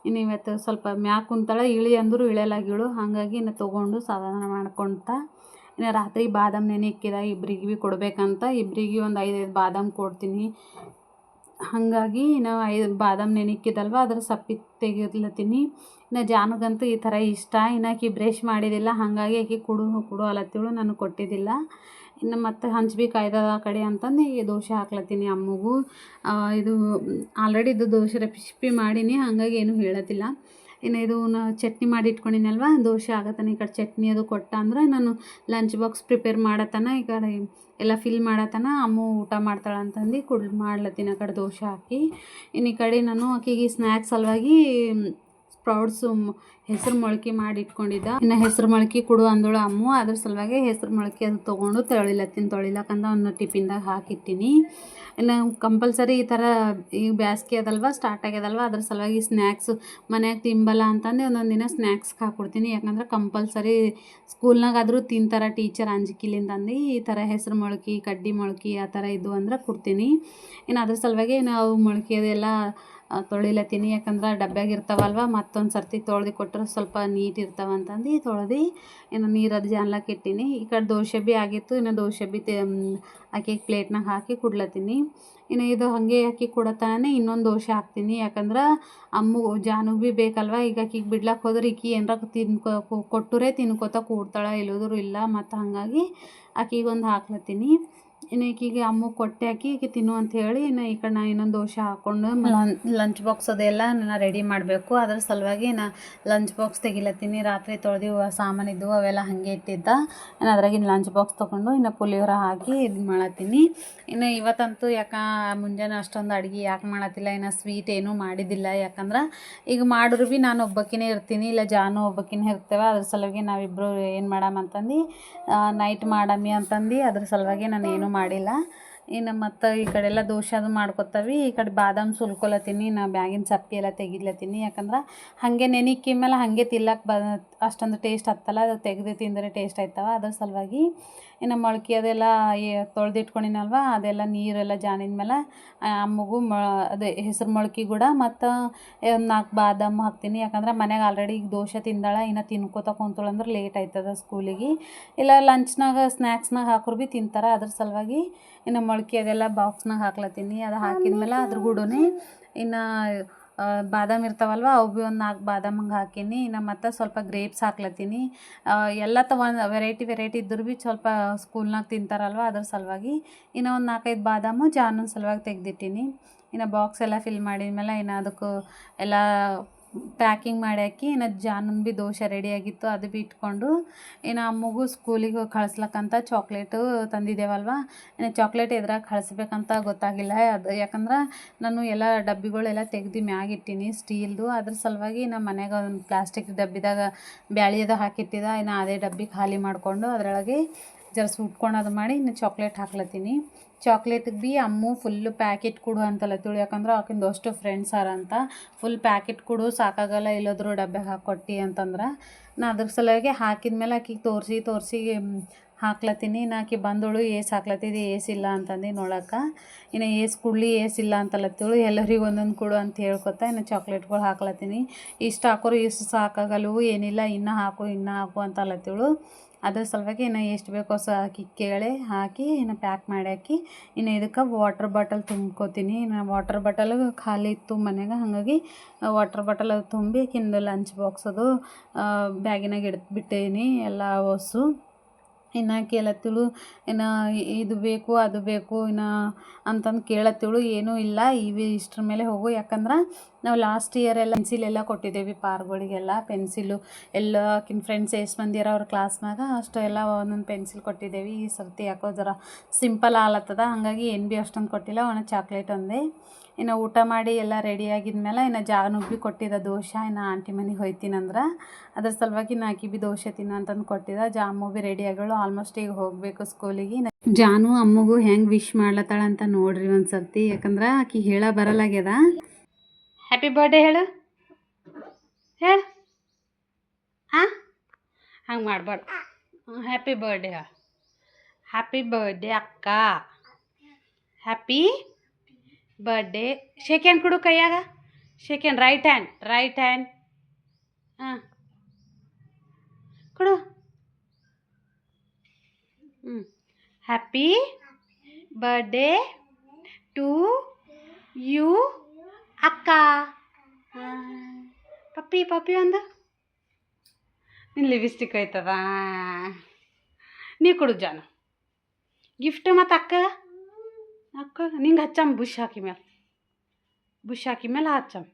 ಇನ್ನು ಇವತ್ತು ಸ್ವಲ್ಪ ಮ್ಯಾಗ ಕುಂತಾಳ, ಇಳಿ ಅಂದರೂ ಇಳಿಯಲಾಗಿಳು. ಹಾಗಾಗಿ ಇನ್ನು ತೊಗೊಂಡು ಸಮಾಧಾನ ಮಾಡ್ಕೊತ ಇನ್ನು ರಾತ್ರಿ ಬಾದಾಮ್ ನೆನೆ ಇಕ್ಕಿದ ಇಬ್ರಿಗೆ ಭೀ ಕೊಡಬೇಕಂತ. ಇಬ್ಬರಿಗೆ ಒಂದು 5 ಬಾದಾಮ್ ಕೊಡ್ತೀನಿ. ಹಾಗಾಗಿ ನಾವು 5 ಬಾದಾಮ್ ನೆನಿಕ್ಕಿದಲ್ವ ಅದ್ರ ಸಪ್ಪಿ ತೆಗಿಲತ್ತೀನಿ. ಇನ್ನು ಜಾನುಗಂತೂ ಈ ಥರ ಇಷ್ಟ. ಇನ್ನು ಆಕೆ ಬ್ರಷ್ ಮಾಡಿದಿಲ್ಲ, ಹಾಗಾಗಿ ಆಕೆ ಕೊಡು ಅಲತ್ತಿಳು, ನನಗೆ ಕೊಟ್ಟಿದ್ದಿಲ್ಲ. ಇನ್ನು ಮತ್ತೆ ಹಂಚ್ಬಿ ಕಾಯ್ದದ ಆ ಕಡೆ ಅಂತಂದು ಈ ದೋಸೆ ಹಾಕ್ಲತ್ತೀನಿ ಅಮ್ಮಗೂ. ಇದು ಆಲ್ರೆಡಿ ಇದು ದೋಸೆ ರೆಸಿಪಿ ಮಾಡೀನಿ, ಹಾಗಾಗಿ ಏನೂ ಹೇಳತ್ತಿಲ್ಲ. ಇನ್ನು ಇದು ಚಟ್ನಿ ಮಾಡಿ ಇಟ್ಕೊಂಡಿನಲ್ವ, ದೋಸೆ ಆಗತ್ತಾನೆ ಈ ಕಡೆ ಚಟ್ನಿ ಅದು ಕೊಟ್ಟ ಅಂದ್ರೆ ನಾನು ಲಂಚ್ ಬಾಕ್ಸ್ ಪ್ರಿಪೇರ್ ಮಾಡತ್ತಾನ, ಈ ಕಡೆ ಎಲ್ಲ ಫಿಲ್ ಮಾಡತ್ತಾನ. ಅಮ್ಮು ಊಟ ಮಾಡ್ತಾಳೆ ಅಂತಂದು ಮಾಡ್ಲತ್ತೀನಿ ಆ ಕಡೆ ದೋಸೆ ಹಾಕಿ. ಇನ್ನು ಈ ಕಡೆ ನಾನು ಆಕೆಗೆ ಸ್ನ್ಯಾಕ್ಸ್ ಸಲುವಾಗಿ ಸ್ಪ್ರೌಟ್ಸು ಹೆಸರು ಮೊಳಕೆ ಮಾಡಿ ಇಟ್ಕೊಂಡಿದ್ದ. ಇನ್ನು ಹೆಸರು ಮೊಳಕೆ ಕೊಡು ಅಂದೋಳು ಅಮ್ಮು. ಅದ್ರ ಸಲುವಾಗಿ ಹೆಸರು ಮೊಳಕೆ ಅದು ತೊಗೊಂಡು ತೊಳಿಲಕ್ಕಂದ ಒಂದು ಟಿಫಿನ್ದಾಗ ಹಾಕಿಟ್ಟಿನಿ. ಇನ್ನು ಕಂಪಲ್ಸರಿ ಈ ಥರ ಈಗ ಬೇಸಿಗೆ ಅದಲ್ವ ಸ್ಟಾರ್ಟ್ ಆಗ್ಯದಲ್ವ, ಅದ್ರ ಸಲುವಾಗಿ ಸ್ನ್ಯಾಕ್ಸು ಮನ್ಯಾಗ ತಿಂಬಲ್ಲ ಅಂತಂದು ಒಂದೊಂದು ದಿನ ಸ್ನ್ಯಾಕ್ಸ್ಗೆ ಹಾಕ್ಕೊಡ್ತೀನಿ. ಯಾಕಂದ್ರೆ ಕಂಪಲ್ಸರಿ ಸ್ಕೂಲ್ನಾಗಾದರೂ ತಿಂತಾರೆ ಟೀಚರ್ ಅಂಜಿಕಿಲಿಂದಂದು. ಈ ಥರ ಹೆಸರು ಮೊಳಕೆ ಕಡ್ಡಿ ಮೊಳಕೆ ಆ ಥರ ಇದ್ದು ಅಂದ್ರೆ ಕೊಡ್ತೀನಿ. ಇನ್ನು ಅದ್ರ ಸಲುವಾಗಿ ನಾವು ಮೊಳಕೆ ಅದೆಲ್ಲ ತೊಳಿಲತ್ತೀನಿ. ಯಾಕಂದ್ರೆ ಡಬ್ಬ್ಯಾಗ ಇರ್ತಾವಲ್ವ, ಮತ್ತೊಂದು ಸರ್ತಿ ತೊಳ್ದು ಕೊಟ್ಟರೆ ಸ್ವಲ್ಪ ನೀಟ್ ಇರ್ತಾವಂತಂದು ತೊಳೆದು ಇನ್ನು ನೀರದು ಜಾನ್ಲಕ್ಕೆ ಇಟ್ಟೀನಿ. ಈ ಕಡೆ ದೋಸೆ ಭೀ ಆಗಿತ್ತು. ಇನ್ನು ದೋಸೆ ಭೀ ಆಕೆಗೆ ಪ್ಲೇಟ್ನಾಗ ಹಾಕಿ ಕೊಡ್ಲತ್ತೀನಿ. ಇನ್ನು ಇದು ಹಾಗೆ ಹಾಕಿ ಕೊಡತ್ತಾನೆ ಇನ್ನೊಂದು ದೋಸೆ ಹಾಕ್ತೀನಿ. ಯಾಕಂದ್ರೆ ಜಾನು ಭೀ ಬೇಕಲ್ವ. ಈಗ ಆಕಿಗೆ ಬಿಡ್ಲಕ್ಕೆ ಹೋದ್ರೆ ಈಕಿ ಏನಾರ ಕೊಟ್ಟರೆ ತಿನ್ಕೋತಾ ಕೂಡ್ತಾಳೆ, ಇಲ್ಲೋದ್ರು ಇಲ್ಲ. ಮತ್ತು ಹಾಗಾಗಿ ಆಕಿಗೆ ಒಂದು ಹಾಕ್ಲತ್ತೀನಿ. ಇನ್ನು ಈಕಿಗೆ ಅಮ್ಮು ಕೊಟ್ಟೆ ಹಾಕಿ ಈಕೆ ತಿನ್ನು ಅಂತ ಹೇಳಿ ಇನ್ನು ಈ ಕಡೆ ನಾನು ಇನ್ನೊಂದು ದೋಸೆ ಹಾಕ್ಕೊಂಡು ಲಂಚ್ ಬಾಕ್ಸ್ ಅದೆಲ್ಲ ನಾನು ರೆಡಿ ಮಾಡಬೇಕು. ಅದ್ರ ಸಲುವಾಗಿ ನಾನು ಲಂಚ್ ಬಾಕ್ಸ್ ತೆಗಿಲತ್ತೀನಿ. ರಾತ್ರಿ ತೊಳೆದು ಸಾಮಾನಿದ್ದು ಅವೆಲ್ಲ ಹಾಗೆ ಇಟ್ಟಿದ್ದ. ಇನ್ನು ಅದ್ರಾಗಿನ ಲಂಚ್ ಬಾಕ್ಸ್ ತೊಗೊಂಡು ಇನ್ನು ಪುಳಿಯೋರ ಹಾಕಿ ಇದು ಮಾಡತ್ತೀನಿ. ಇನ್ನು ಇವತ್ತಂತೂ ಮುಂಜಾನೆ ಅಷ್ಟೊಂದು ಅಡುಗೆ ಯಾಕೆ ಮಾಡತ್ತಿಲ್ಲ, ಇನ್ನು ಸ್ವೀಟ್ ಏನೂ ಮಾಡಿದ್ದಿಲ್ಲ. ಯಾಕಂದ್ರೆ ಈಗ ಮಾಡಿದ್ರು ಭೀ ನಾನು ಒಬ್ಬಾಕಿನೇ ಇರ್ತೀನಿ, ಇಲ್ಲ ಜಾನು ಒಬ್ಬಾಕಿನೇ ಇರ್ತೇವೆ. ಅದ್ರ ಸಲುವಾಗಿ ನಾವಿಬ್ಬರು ಏನು ಮಾಡಮ್ಮ ಅಂತಂದು ನೈಟ್ ಮಾಡಮ್ಮಿ ಅಂತಂದು ಅದ್ರ ಸಲುವಾಗಿ ನಾನು ಏನೂ ಮಾಡಿಲ್ಲ. ಇನ್ನು ಮತ್ತು ಈ ಕಡೆ ಎಲ್ಲ ದೋಸೆ ಅದು ಮಾಡ್ಕೊತೀವಿ. ಈ ಕಡೆ ಬಾದಾಮ್ ಸುಲ್ಕೊಲತ್ತೀನಿ, ನಾ ಬ್ಯಾಗಿನ ಸಪ್ಪಿ ಎಲ್ಲ ತೆಗಿಲತ್ತೀನಿ. ಯಾಕಂದ್ರೆ ಹಾಗೆ ನೆನಿಕ್ಕಿ ಮೇಲೆ ಹಾಗೆ ತಿಲ್ಲಕ್ಕೆ ಅಷ್ಟೊಂದು ಟೇಸ್ಟ್ ಹತ್ತಲ್ಲ, ಅದು ತೆಗೆದು ತಿಂದರೆ ಟೇಸ್ಟ್ ಆಯ್ತವ. ಅದ್ರ ಸಲುವಾಗಿ ಇನ್ನು ಮೊಳಕೆ ಅದೆಲ್ಲ ತೊಳೆದಿಟ್ಕೊಂಡಿನಲ್ವ, ಅದೆಲ್ಲ ನೀರೆಲ್ಲ ಜಾನಿದ ಮೇಲೆ ಅಮ್ಮಗೂ ಅದೇ ಹೆಸರು ಮೊಳಕೆ ಕೂಡ ಮತ್ತು 4 ಬಾದಾಮ್ ಹಾಕ್ತೀನಿ. ಯಾಕಂದ್ರೆ ಮನೆಗೆ ಆಲ್ರೆಡಿ ಈಗ ದೋಸೆ ತಿಂದಾಳ, ಇನ್ನು ತಿನ್ಕೋತ ಕುಂತಳು ಅಂದ್ರೆ ಲೇಟ್ ಆಯ್ತದ ಸ್ಕೂಲಿಗೆ. ಇಲ್ಲ ಲಂಚ್ನಾಗ ಸ್ನ್ಯಾಕ್ಸ್ನಾಗ ಹಾಕೋರು ಭೀ ತಿಂತಾರೆ. ಅದ್ರ ಸಲುವಾಗಿ ಇನ್ನು ಮೊಳಕೆ ಅದೆಲ್ಲ ಬಾಕ್ಸ್ನಾಗ ಹಾಕ್ಲತ್ತೀನಿ. ಅದು ಹಾಕಿದ್ಮೇಲೆ ಅದ್ರ ಕೂಡನೇ ಇನ್ನು ಬಾದಾಮ್ ಇರ್ತಾವಲ್ವ, ಅವು ಭೀ ಒಂದು 4 ಬಾದಾಮ್ ಹಂಗೆ ಹಾಕೀನಿ. ಇನ್ನು ಮತ್ತು ಸ್ವಲ್ಪ ಗ್ರೇಪ್ಸ್ ಹಾಕ್ಲತ್ತೀನಿ. ಎಲ್ಲ ಒಂದು ವೆರೈಟಿ ಇದ್ದರೂ ಭೀ ಸ್ವಲ್ಪ ಸ್ಕೂಲ್ನಾಗ ತಿಂತಾರಲ್ವ, ಅದ್ರ ಸಲುವಾಗಿ ಇನ್ನು ಒಂದು 4-5 ಬಾದಾಮು ಜಾನೂನ್ ಸಲುವಾಗಿ ತೆಗೆದಿಟ್ಟೀನಿ. ಇನ್ನು ಬಾಕ್ಸ್ ಎಲ್ಲ ಫಿಲ್ ಮಾಡಿದ್ಮೇಲೆ ಇನ್ನು ಅದಕ್ಕೂ ಎಲ್ಲ ಪ್ಯಾಕಿಂಗ್ ಮಾಡಿ ಹಾಕಿ ಇನ್ನು ಜಾನುನ್ ಭೀ ದೋಸೆ ರೆಡಿಯಾಗಿತ್ತು, ಅದು ಭೀ ಇಟ್ಕೊಂಡು ಇನ್ನು ಅಮ್ಮಗೂ ಸ್ಕೂಲಿಗೆ ಕಳಿಸ್ಲಕ್ಕಂತ ಚಾಕ್ಲೇಟು ತಂದಿದ್ದೇವಲ್ವ. ಇನ್ನು ಚಾಕ್ಲೇಟ್ ಎದ್ರಾಗ ಕಳಿಸ್ಬೇಕಂತ ಗೊತ್ತಾಗಿಲ್ಲ. ಅದು ಯಾಕಂದ್ರೆ ನಾನು ಎಲ್ಲ ಡಬ್ಬಿಗಳೆಲ್ಲ ತೆಗ್ದು ಮ್ಯಾಗ ಇಟ್ಟೀನಿ ಸ್ಟೀಲ್ದು. ಅದ್ರ ಸಲುವಾಗಿ ನಮ್ಮ ಮನೆಯಾಗ ಒಂದು ಪ್ಲಾಸ್ಟಿಕ್ ಡಬ್ಬಿದಾಗ ಬ್ಯಾಳಿ ಅದು ಹಾಕಿಟ್ಟಿದ್ದ. ಇನ್ನು ಅದೇ ಡಬ್ಬಿ ಖಾಲಿ ಮಾಡಿಕೊಂಡು ಅದರೊಳಗೆ ಜರ ಸುಟ್ಕೊಂಡು ಅದು ಮಾಡಿ ಇನ್ನು ಚಾಕ್ಲೇಟ್ ಹಾಕ್ಲತ್ತೀನಿ. ಚಾಕ್ಲೇಟಿಗೆ ಭೀ ಅಮ್ಮು ಫುಲ್ಲು ಪ್ಯಾಕೆಟ್ ಕೊಡು ಅಂತಲತ್ತಿಳು. ಯಾಕಂದ್ರೆ ಆಕಿಂದು ಅಷ್ಟು ಫ್ರೆಂಡ್ಸ್ ಅಂತ ಫುಲ್ ಪ್ಯಾಕೆಟ್ ಕೊಡು ಸಾಕಾಗಲ್ಲ, ಇಲ್ಲೋದ್ರು ಡಬ್ಬಿಗೆ ಹಾಕ್ಕೊಟ್ಟು ಅಂತಂದ್ರೆ ನಾ ಅದ್ರ ಸಲುವಾಗಿ ಹಾಕಿದ ಮೇಲೆ ಆಕಿಗೆ ತೋರಿಸಿ ಹಾಕ್ಲತ್ತೀನಿ. ಇನ್ನು ಆಕಿ ಬಂದಳು ಏಸ್ ಹಾಕ್ಲತ್ತಿದ್ದೆ ಏಸಿಲ್ಲ ಅಂತಂದು ನೋಡಕ್ಕೆ. ಇನ್ನು ಏಸ್ ಕುಡ್ಲಿ ಏಸಿಲ್ಲ ಅಂತಲತ್ತೇಳು. ಎಲ್ಲರಿಗೂ ಒಂದೊಂದು ಕೊಡು ಅಂತ ಹೇಳ್ಕೊತ ಇನ್ನು ಚಾಕ್ಲೇಟ್ಗಳು ಹಾಕ್ಲತ್ತೀನಿ. ಇಷ್ಟು ಹಾಕೋರು ಇಷ್ಟು ಸಾಕಾಗಲ್ಲವು, ಏನಿಲ್ಲ ಇನ್ನೂ ಹಾಕು ಅಂತ ಅಲ್ಲತ್ತೇಳು. ಅದ್ರ ಸಲುವಾಗಿ ಇನ್ನು ಎಷ್ಟು ಬೇಕೋ ಅಕ್ಕಿ ಕೇಳಿ ಹಾಕಿ ಇನ್ನು ಪ್ಯಾಕ್ ಮಾಡಿ ಹಾಕಿ ಇನ್ನು ಇದಕ್ಕೆ ವಾಟ್ರ್ ಬಾಟಲ್ ತುಂಬ್ಕೋತೀನಿ. ಇನ್ನು ವಾಟ್ರ್ ಬಾಟಲ್ ಖಾಲಿ ಇತ್ತು ಮನೆಯಾಗ, ಹಾಗಾಗಿ ವಾಟ್ರ್ ಬಾಟಲ್ ಅದು ತುಂಬಿ ಆಕಿಂದು ಲಂಚ್ ಬಾಕ್ಸ್ ಅದು ಬ್ಯಾಗಿನಾಗ ಬಿಟ್ಟೇನಿ ಎಲ್ಲ ಹೊಸು. ಇನ್ನು ಕೇಳತ್ತೇಳು ಇನ್ನು ಇದು ಬೇಕು ಅದು ಬೇಕು ಇನ್ನು ಅಂತಂದು ಕೇಳತ್ತೇಳು. ಏನೂ ಇಲ್ಲ, ಇಷ್ಟ್ರ ಮೇಲೆ ಹೋಗು. ಯಾಕಂದ್ರೆ ನಾವು ಲಾಸ್ಟ್ ಇಯರ್ ಎಲ್ಲ ಪೆನ್ಸಿಲ್ ಎಲ್ಲ ಕೊಟ್ಟಿದ್ದೇವೆ ಪಾರ್ಗಳಿಗೆಲ್ಲ. ಪೆನ್ಸಿಲು ಎಲ್ಲ ಆಕಿನ ಫ್ರೆಂಡ್ಸ್ ಎಷ್ಟು ಮಂದಿ ಅವ್ರ ಕ್ಲಾಸ್ನಾಗ ಅಷ್ಟು ಎಲ್ಲ ಒಂದೊಂದು ಪೆನ್ಸಿಲ್ ಕೊಟ್ಟಿದ್ದೇವೆ. ಈ ಸರ್ತಿ ಯಾಕೋ ಜರ ಸಿಂಪಲ್ ಆಗ್ಲತ್ತದ, ಹಾಗಾಗಿ ಏನು ಭೀ ಅಷ್ಟೊಂದು ಕೊಟ್ಟಿಲ್ಲ, ಒಣ ಚಾಕ್ಲೇಟ್ ಒಂದೇ. ಇನ್ನು ಊಟ ಮಾಡಿ ಎಲ್ಲ ರೆಡಿ ಆಗಿದ್ಮೇಲೆ ಇನ್ನು ಜಾನು ಭೀ ಕೊಟ್ಟಿದ್ದ ದೋಸೆ. ಇನ್ನು ಆಂಟಿ ಮನೆಗೆ ಹೋಯ್ತೀನಂದ್ರೆ ಅದ್ರ ಸಲುವಾಗಿ ನಾ ಆಕಿ ಭೀ ದೋಸೆ ತಿನ್ನು ಅಂತಂದು ಕೊಟ್ಟಿದ್ದ. ಜಾಮು ಭೀ ರೆಡಿ ಆಗಳು, ಆಲ್ಮೋಸ್ಟ್ ಈಗ ಹೋಗಬೇಕು ಸ್ಕೂಲಿಗೆ. ಜಾನು ಅಮ್ಮಗೂ ಹೆಂಗೆ ವಿಶ್ ಮಾಡ್ಲತ್ತಾಳ ಅಂತ ನೋಡ್ರಿ ಒಂದು ಸರ್ತಿ, ಯಾಕಂದ್ರೆ ಆಕಿ ಹೇಳ ಬರಲಾಗ್ಯದ. ಹ್ಯಾಪಿ ಬರ್ಡೇ ಹೇಳು ಹೇಳು. ಹಾಂ ಹಂಗೆ ಮಾಡಬಾರ್ದು. ಹ್ಯಾಪಿ ಬರ್ಡೇ ಹೇಳು. ಹ್ಯಾಪಿ ಬರ್ಡೇ ಅಕ್ಕ, ಹ್ಯಾಪಿ ಬರ್ಡೇ. ಶೇಕ್ ಹ್ಯಾಂಡ್ ಕೊಡು ಕೈಯಾಗ, ಶೇಕ್ ಹ್ಯಾಂಡ್, ರೈಟ್ ಹ್ಯಾಂಡ್ ಹಾಂ ಕೊಡು. ಹ್ಯಾಪಿ ಬರ್ಡೇ ಟು ಯು ಅಕ್ಕ. ಪಪ್ಪಿ ಒಂದು ನಿನ್ನ ಲಿಪ್ಸ್ಟಿಕ್ ಆಯ್ತದ. ನೀ ಕೊಡು ಜಾನು ಗಿಫ್ಟ್. ಮತ್ತು ಅಕ್ಕ ನಿಂಗೆ ಹಚ್ಚಮ್ಮ ಬುಷ್ ಹಾಕಿ ಮೇಲೆ ಹಚ್ಚಮ್ಮ.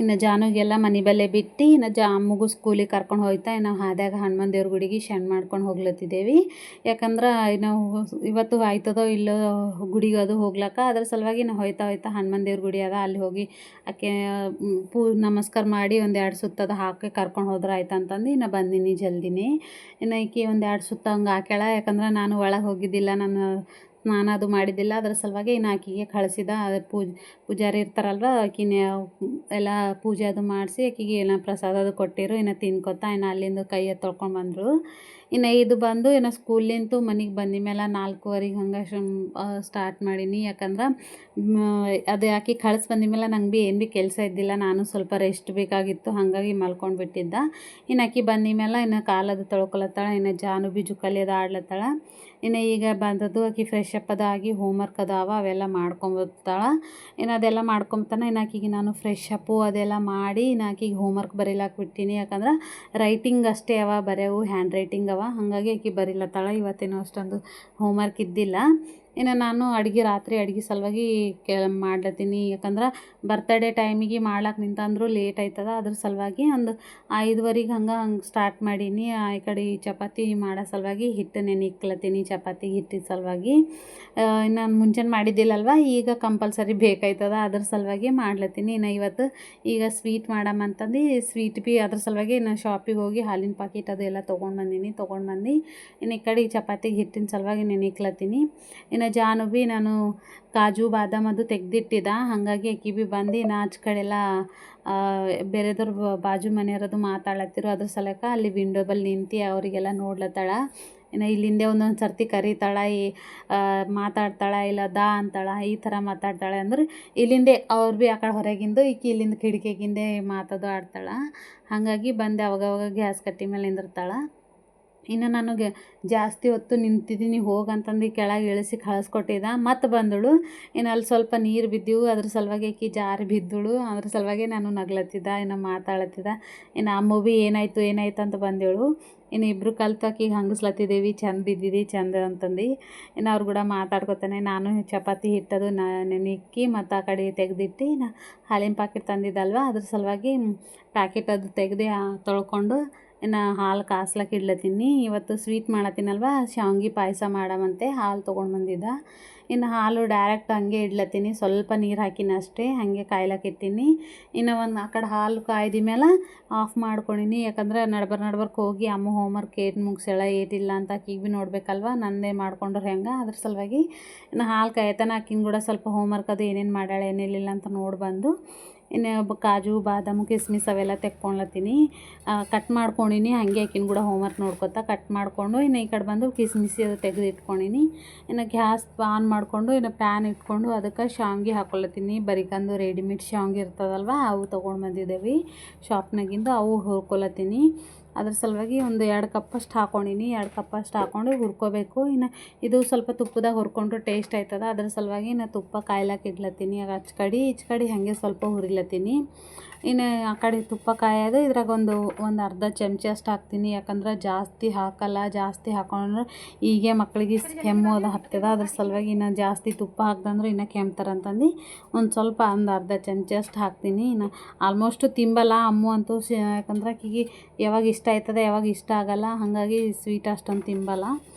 ಇನ್ನು ಜಾನುಗೆಲ್ಲ ಮನೆ ಬಲ್ಲೆ ಬಿಟ್ಟು ಇನ್ನು ಅಮ್ಮಗೂ ಸ್ಕೂಲಿಗೆ ಕರ್ಕೊಂಡು ಹೋಯ್ತಾ. ಇನ್ನು ಹಾದ್ಯಾಗ ಹನುಮಾನ್ ದೇವ್ರ ಗುಡಿಗೆ ಶಣ್ ಮಾಡ್ಕೊಂಡು ಹೋಗ್ಲತ್ತಿದ್ದೇವೆ. ಯಾಕಂದ್ರೆ ನಾವು ಇವತ್ತು ಆಯ್ತದೋ ಇಲ್ಲೋ ಗುಡಿಗೆ ಅದು ಹೋಗ್ಲಕ್ಕ. ಅದ್ರ ಸಲುವಾಗಿ ನಾವು ಹೋಯ್ತಾ ಹನುಮಾನ್ ದೇವ್ರ ಗುಡಿ ಅದ, ಅಲ್ಲಿ ಹೋಗಿ ಆಕೆ ನಮಸ್ಕಾರ ಮಾಡಿ ಒಂದು 2 ಸುತ್ತದ ಹಾಕಿ ಕರ್ಕೊಂಡು ಹೋದ್ರೆ ಆಯ್ತು ಅಂತಂದು ಇನ್ನು ಬಂದೀನಿ ಜಲ್ದಿನೇ. ಇನ್ನು ಈಕಿ ಒಂದು 2 ಸುತ್ತ ಹಂಗೆ ಹಾಕ್ಯಾಳ. ಯಾಕಂದ್ರೆ ನಾನು ಒಳಗೆ ಹೋಗಿದ್ದಿಲ್ಲ, ನಾನು ಸ್ನಾನ ಅದು ಮಾಡಿದ್ದಿಲ್ಲ. ಅದ್ರ ಸಲುವಾಗಿ ಇನ್ನು ಆಕಿಗೆ ಕಳಿಸಿದ. ಅದು ಪೂಜಾರಿ ಇರ್ತಾರಲ್ವ, ಆಕಿನ ಎಲ್ಲ ಪೂಜೆ ಅದು ಮಾಡಿಸಿ ಆಕಿಗೆ ಏನೋ ಪ್ರಸಾದ ಅದು ಕೊಟ್ಟಿರು. ಇನ್ನು ತಿನ್ಕೊತಾ ಇನ್ನು ಅಲ್ಲಿಂದ ಕೈ ತೊಳ್ಕೊಂಡು ಬಂದರು. ಇನ್ನು ಇದು ಬಂದು ಇನ್ನು ಸ್ಕೂಲಿಂದ ಮನೆಗೆ ಬಂದ ಮೇಲೆ 4:15 ಹಂಗೆ ಸ್ಟಾರ್ಟ್ ಮಾಡೀನಿ. ಯಾಕಂದ್ರೆ ಅದು ಆಕಿ ಕಳ್ಸಿ ಬಂದ ಮೇಲೆ ನಂಗೆ ಭೀ ಏನು ಭೀ ಕೆಲಸ ಇದ್ದಿಲ್ಲ, ನಾನು ಸ್ವಲ್ಪ ರೆಸ್ಟ್ ಬೇಕಾಗಿತ್ತು, ಹಾಗಾಗಿ ಮಲ್ಕೊಂಡು ಬಿಟ್ಟಿದ್ದ. ಇನ್ನು ಆಕಿ ಬಂದ ಮೇಲೆ ಇನ್ನು ಕಾಲದು ತೊಳ್ಕೊಳತ್ತಾಳ. ಇನ್ನು ಜಾನು ಭೀ ಜುಕಾಲಿ ಅದು ಆಡ್ಲತ್ತಾಳ. ಇನ್ನು ಈಗ ಬಂದದ್ದು ಆಕಿ ಫ್ರೆಶ್ ಅಪ್ ಅದಾಗಿ ಹೋಮ್ವರ್ಕ್ ಅದಾವ ಅವೆಲ್ಲ ಮಾಡ್ಕೊಂಬರ್ತಾಳೆ. ಇನ್ನು ಅದೆಲ್ಲ ಮಾಡ್ಕೊಂತಾನೆ ಇನ್ನು ಆಕಿಗೆ ನಾನು ಫ್ರೆಶ್ ಅಪ್ಪು ಅದೆಲ್ಲ ಮಾಡಿ ಇನ್ನು ಆಕಿಗೆ ಹೋಮ್ವರ್ಕ್ ಬರೀಲಾಕ್ ಬಿಟ್ಟಿನಿ. ಯಾಕಂದ್ರೆ ರೈಟಿಂಗ್ ಅಷ್ಟೇ ಅವ, ಬರೆಯವು ಹ್ಯಾಂಡ್ ರೈಟಿಂಗ್ ಅವ, ಹಾಗಾಗಿ ಆಕಿ ಬರೀಲತ್ತಾಳ. ಇವತ್ತೇನೋ ಅಷ್ಟೊಂದು ಹೋಮ್ವರ್ಕ್ ಇದ್ದಿಲ್ಲ. ಇನ್ನು ನಾನು ರಾತ್ರಿ ಅಡುಗೆ ಸಲುವಾಗಿ ಮಾಡ್ಲತ್ತೀನಿ. ಯಾಕಂದ್ರೆ ಬರ್ತಡೇ ಟೈಮಿಗೆ ಮಾಡ್ಲಾಕೆ ನಿಂತಂದ್ರು ಲೇಟ್ ಆಯ್ತದ. ಅದ್ರ ಸಲುವಾಗಿ ಒಂದು 5:15 ಹಂಗೆ ಸ್ಟಾರ್ಟ್ ಮಾಡೀನಿ. ಈ ಕಡೆ ಚಪಾತಿ ಮಾಡೋ ಸಲುವಾಗಿ ಹಿಟ್ಟು ನೆನಿಕ್ಲತ್ತೀನಿ, ಚಪಾತಿ ಹಿಟ್ಟಿನ ಸಲುವಾಗಿ. ನಾನು ಮುಂಚೆನೇ ಮಾಡಿದ್ದಿಲ್ಲಲ್ವ, ಈಗ ಕಂಪಲ್ಸರಿ ಬೇಕಾಯ್ತದ, ಅದ್ರ ಸಲುವಾಗಿ ಮಾಡ್ಲತ್ತೀನಿ. ಇನ್ನು ಇವತ್ತು ಈಗ ಸ್ವೀಟ್ ಮಾಡಮ್ಮಂತಂದು ಸ್ವೀಟ್ ಭೀ ಅದ್ರ ಸಲುವಾಗಿ ನಾನು ಶಾಪಿಗೆ ಹೋಗಿ ಹಾಲಿನ ಪಾಕಿಟ್ ಅದು ಎಲ್ಲ ತೊಗೊಂಡು ಬಂದು ಇನ್ನು ಈ ಕಡೆ ಚಪಾತಿಗೆ ಹಿಟ್ಟಿನ ಸಲುವಾಗಿ ನೆನಿಕ್ಲತ್ತೀನಿ. ಇನ್ನು ಜಾನು ಭೀ ನಾನು ಕಾಜು ಬಾದಾಮ್ ಅದು ತೆಗ್ದಿಟ್ಟಿದ್ದ, ಹಾಗಾಗಿ ಆಕಿ ಭೀ ಬಂದು ನಾ ಆಚೆ ಕಡೆ ಎಲ್ಲ ಬೇರೆದವ್ರು ಬಾಜು ಮನೆಯವ್ರದ್ದು ಮಾತಾಡ್ಲತ್ತಿರು. ಅದ್ರ ಸಲಕ ಅಲ್ಲಿ ವಿಂಡೋ ಬಲ್ಲಿ ನಿಂತು ಅವರಿಗೆಲ್ಲ ನೋಡ್ಲತ್ತಾಳ. ಇನ್ನು ಇಲ್ಲಿಂದೇ ಒಂದೊಂದು ಸರ್ತಿ ಕರೀತಾಳೆ, ಮಾತಾಡ್ತಾಳೆ, ಇಲ್ಲ ಅಂತಾಳೆ, ಈ ಥರ ಮಾತಾಡ್ತಾಳೆ. ಅಂದ್ರೆ ಇಲ್ಲಿಂದೇ ಅವ್ರು ಭೀ ಆ ಕಡೆ ಹೊರಗಿಂದು ಈಕಿ ಇಲ್ಲಿಂದ ಕಿಟಕಿಗಿಂದೆ ಮಾತದು ಆಡ್ತಾಳೆ. ಹಾಗಾಗಿ ಬಂದು ಅವಾಗವಾಗ ಗ್ಯಾಸ್ ಕಟ್ಟಿ ಮೇಲೆ ನಿಂದಿರ್ತಾಳೆ. ಇನ್ನು ನನಗೆ ಜಾಸ್ತಿ ಹೊತ್ತು ನಿಂತಿದ್ದೀನಿ ಹೋಗಂತಂದು ಕೆಳಗೆ ಇಳಿಸಿ ಕಳಿಸ್ಕೊಟ್ಟಿದ್ದ. ಮತ್ತು ಬಂದಳು. ಇನ್ನು ಅಲ್ಲಿ ಸ್ವಲ್ಪ ನೀರು ಬಿದ್ದವು, ಅದ್ರ ಸಲುವಾಗಿ ಆಕಿ ಜಾರಿ ಬಿದ್ದಳು. ಅದ್ರ ಸಲುವಾಗಿ ನಾನು ನಗ್ಲತ್ತಿದ್ದ, ಇನ್ನು ಮಾತಾಡ್ಲತ್ತಿದ್ದ. ಇನ್ನು ಅಮ್ಮ ಭೀ ಏನಾಯ್ತು ಅಂತ ಬಂದೇಳು. ಇನ್ನು ಇಬ್ಬರು ಕಲ್ತು ಆಕಿಗೆ ಹಂಗಸ್ಲತ್ತಿದ್ದೇವೆ, ಚಂದ ಬಿದ್ದಿದ್ದು ಚಂದ ಅಂತಂದು. ಇನ್ನು ಅವ್ರು ಕೂಡ ಮಾತಾಡ್ಕೊತಾನೆ. ನಾನು ಚಪಾತಿ ಹಿಟ್ಟದು ನೆನಿಕ್ಕಿ ಮತ್ತು ಆ ಕಡೆ ತೆಗೆದಿಟ್ಟು ಇನ್ನು ಹಾಲಿನ ಪ್ಯಾಕೆಟ್ ತಂದಿದ್ದಲ್ವ, ಅದ್ರ ಸಲುವಾಗಿ ಪ್ಯಾಕೆಟ್ ಅದು ತೆಗೆದು ತೊಳ್ಕೊಂಡು ಇನ್ನು ಹಾಲು ಕಾಸ್ಲಕ್ಕೆ ಇಡ್ಲತ್ತೀನಿ. ಇವತ್ತು ಸ್ವೀಟ್ ಮಾಡತ್ತೀನಲ್ವ, ಶಾವ್ಗೆ ಪಾಯಸ ಮಾಡಮಂತೆ ಹಾಲು ತೊಗೊಂಡು ಬಂದಿದ್ದ. ಇನ್ನು ಹಾಲು ಡೈರೆಕ್ಟ್ ಹಂಗೆ ಇಡ್ಲತ್ತೀನಿ, ಸ್ವಲ್ಪ ನೀರು ಹಾಕಿನ ಅಷ್ಟೇ, ಹಾಗೆ ಕಾಯ್ಲಕ್ಕೆ ಇಟ್ಟೀನಿ. ಇನ್ನು ಒಂದು ಆ ಕಡೆ ಹಾಲು ಕಾಯ್ದ ಮೇಲೆ ಆಫ್ ಮಾಡ್ಕೊಂಡೀನಿ. ಯಾಕಂದ್ರೆ ನಡ್ಬರ್ಕ್ ಹೋಗಿ ಅಮ್ಮ ಹೋಮ್ವರ್ಕ್ ಏಟ್ ಮುಗಿಸ್ಯಾಳ ಏಟಿಲ್ಲ ಅಂತ ಆಕಿಗೆ ಭೀ ನೋಡ್ಬೇಕಲ್ವ, ನಂದೇ ಮಾಡ್ಕೊಂಡ್ರೆ ಹೆಂಗೆ, ಅದ್ರ ಸಲುವಾಗಿ ಇನ್ನು ಹಾಲು ಕಾಯ್ತಾನ ಆಕಿನ ಕೂಡ ಸ್ವಲ್ಪ ಹೋಮ್ವರ್ಕ್ ಅದು ಏನೇನು ಮಾಡ್ಯಾಳ ಏನಿಲ್ಲ ಅಂತ ನೋಡಿ ಬಂದು ಇನ್ನು ಕಾಜು ಬಾದಾಮು ಕಿಸ್ಮಿಸ್ ಅವೆಲ್ಲ ತೆಕ್ಕೊಳತ್ತೀನಿ. ಕಟ್ ಮಾಡ್ಕೊಂಡೀನಿ, ಹಾಗೆ ಆಕಿನ ಕೂಡ ಹೋಮ್ವರ್ಕ್ ನೋಡ್ಕೊತಾ ಕಟ್ ಮಾಡಿಕೊಂಡು ಇನ್ನು ಈ ಕಡೆ ಬಂದು ಕಿಸ್ಮಿಸಿ ಅದು ತೆಗೆದು ಇಟ್ಕೊಂಡೀನಿ. ಇನ್ನು ಗ್ಯಾಸ್ ಆನ್ ಮಾಡಿಕೊಂಡು ಇನ್ನು ಪ್ಯಾನ್ ಇಟ್ಕೊಂಡು ಅದಕ್ಕೆ ಶಾವ್ಗೆ ಹಾಕ್ಕೊಳತ್ತೀನಿ. ಬರಿಕಂದು ರೆಡಿಮೇಡ್ ಶಾವ್ಗೆ ಇರ್ತದಲ್ವ, ಅವು ತೊಗೊಂಡು ಬಂದಿದ್ದೇವೆ ಶಾಪ್ನಾಗಿಂದು, ಅವು ಹುರ್ಕೊಳತ್ತೀನಿ. ಅದ್ರ ಸಲುವಾಗಿ ಒಂದು 2 ಕಪ್ಪಷ್ಟು ಹಾಕ್ಕೊಂಡೀನಿ. 2 ಕಪ್ಪಷ್ಟು ಹಾಕ್ಕೊಂಡು ಹುರ್ಕೋಬೇಕು. ಇನ್ನು ಇದು ಸ್ವಲ್ಪ ತುಪ್ಪದಾಗ ಹುರ್ಕೊಂಡ್ರೆ ಟೇಸ್ಟ್ ಆಯ್ತದ, ಅದ್ರ ಸಲುವಾಗಿ ಇನ್ನು ತುಪ್ಪ ಕಾಯ್ಲಕ್ಕೆ ಇಡ್ಲತ್ತೀನಿ. ಆಗ ಈಚ್ ಕಡೆ ಹಾಗೆ ಸ್ವಲ್ಪ ಹುರಿಲತ್ತೀನಿ. ಇನ್ನು ಆ ಕಡೆ ತುಪ್ಪ ಕಾಯೋದು ಇದ್ರಾಗ ಒಂದು ಅರ್ಧ ಚಮಚ ಅಷ್ಟು ಹಾಕ್ತೀನಿ. ಯಾಕಂದ್ರೆ ಜಾಸ್ತಿ ಹಾಕಲ್ಲ, ಜಾಸ್ತಿ ಹಾಕೊಂಡ್ರೆ ಹೀಗೆ ಮಕ್ಕಳಿಗೆ ಕೆಮ್ಮು ಅದು ಹತ್ತದ, ಅದ್ರ ಸಲುವಾಗಿ ಇನ್ನು ಜಾಸ್ತಿ ತುಪ್ಪ ಹಾಕ್ದಂದ್ರೆ ಇನ್ನು ಕೆಮ್ತಾರಂತಂದು ಒಂದು ಅರ್ಧ ಚಮಚ ಅಷ್ಟು ಹಾಕ್ತೀನಿ. ಇನ್ನು ಆಲ್ಮೋಸ್ಟು ತಿಂಬಲ್ಲ ಅಮ್ಮು ಅಂತೂ, ಯಾಕಂದ್ರೆ ಆಕಿಗೆ ಯಾವಾಗ ಇಷ್ಟ ಆಯ್ತದೆ ಯಾವಾಗ ಇಷ್ಟ ಆಗಲ್ಲ, ಹಾಗಾಗಿ ಸ್ವೀಟ್ ಅಷ್ಟೊಂದು ತಿಂಬಲ್ಲ.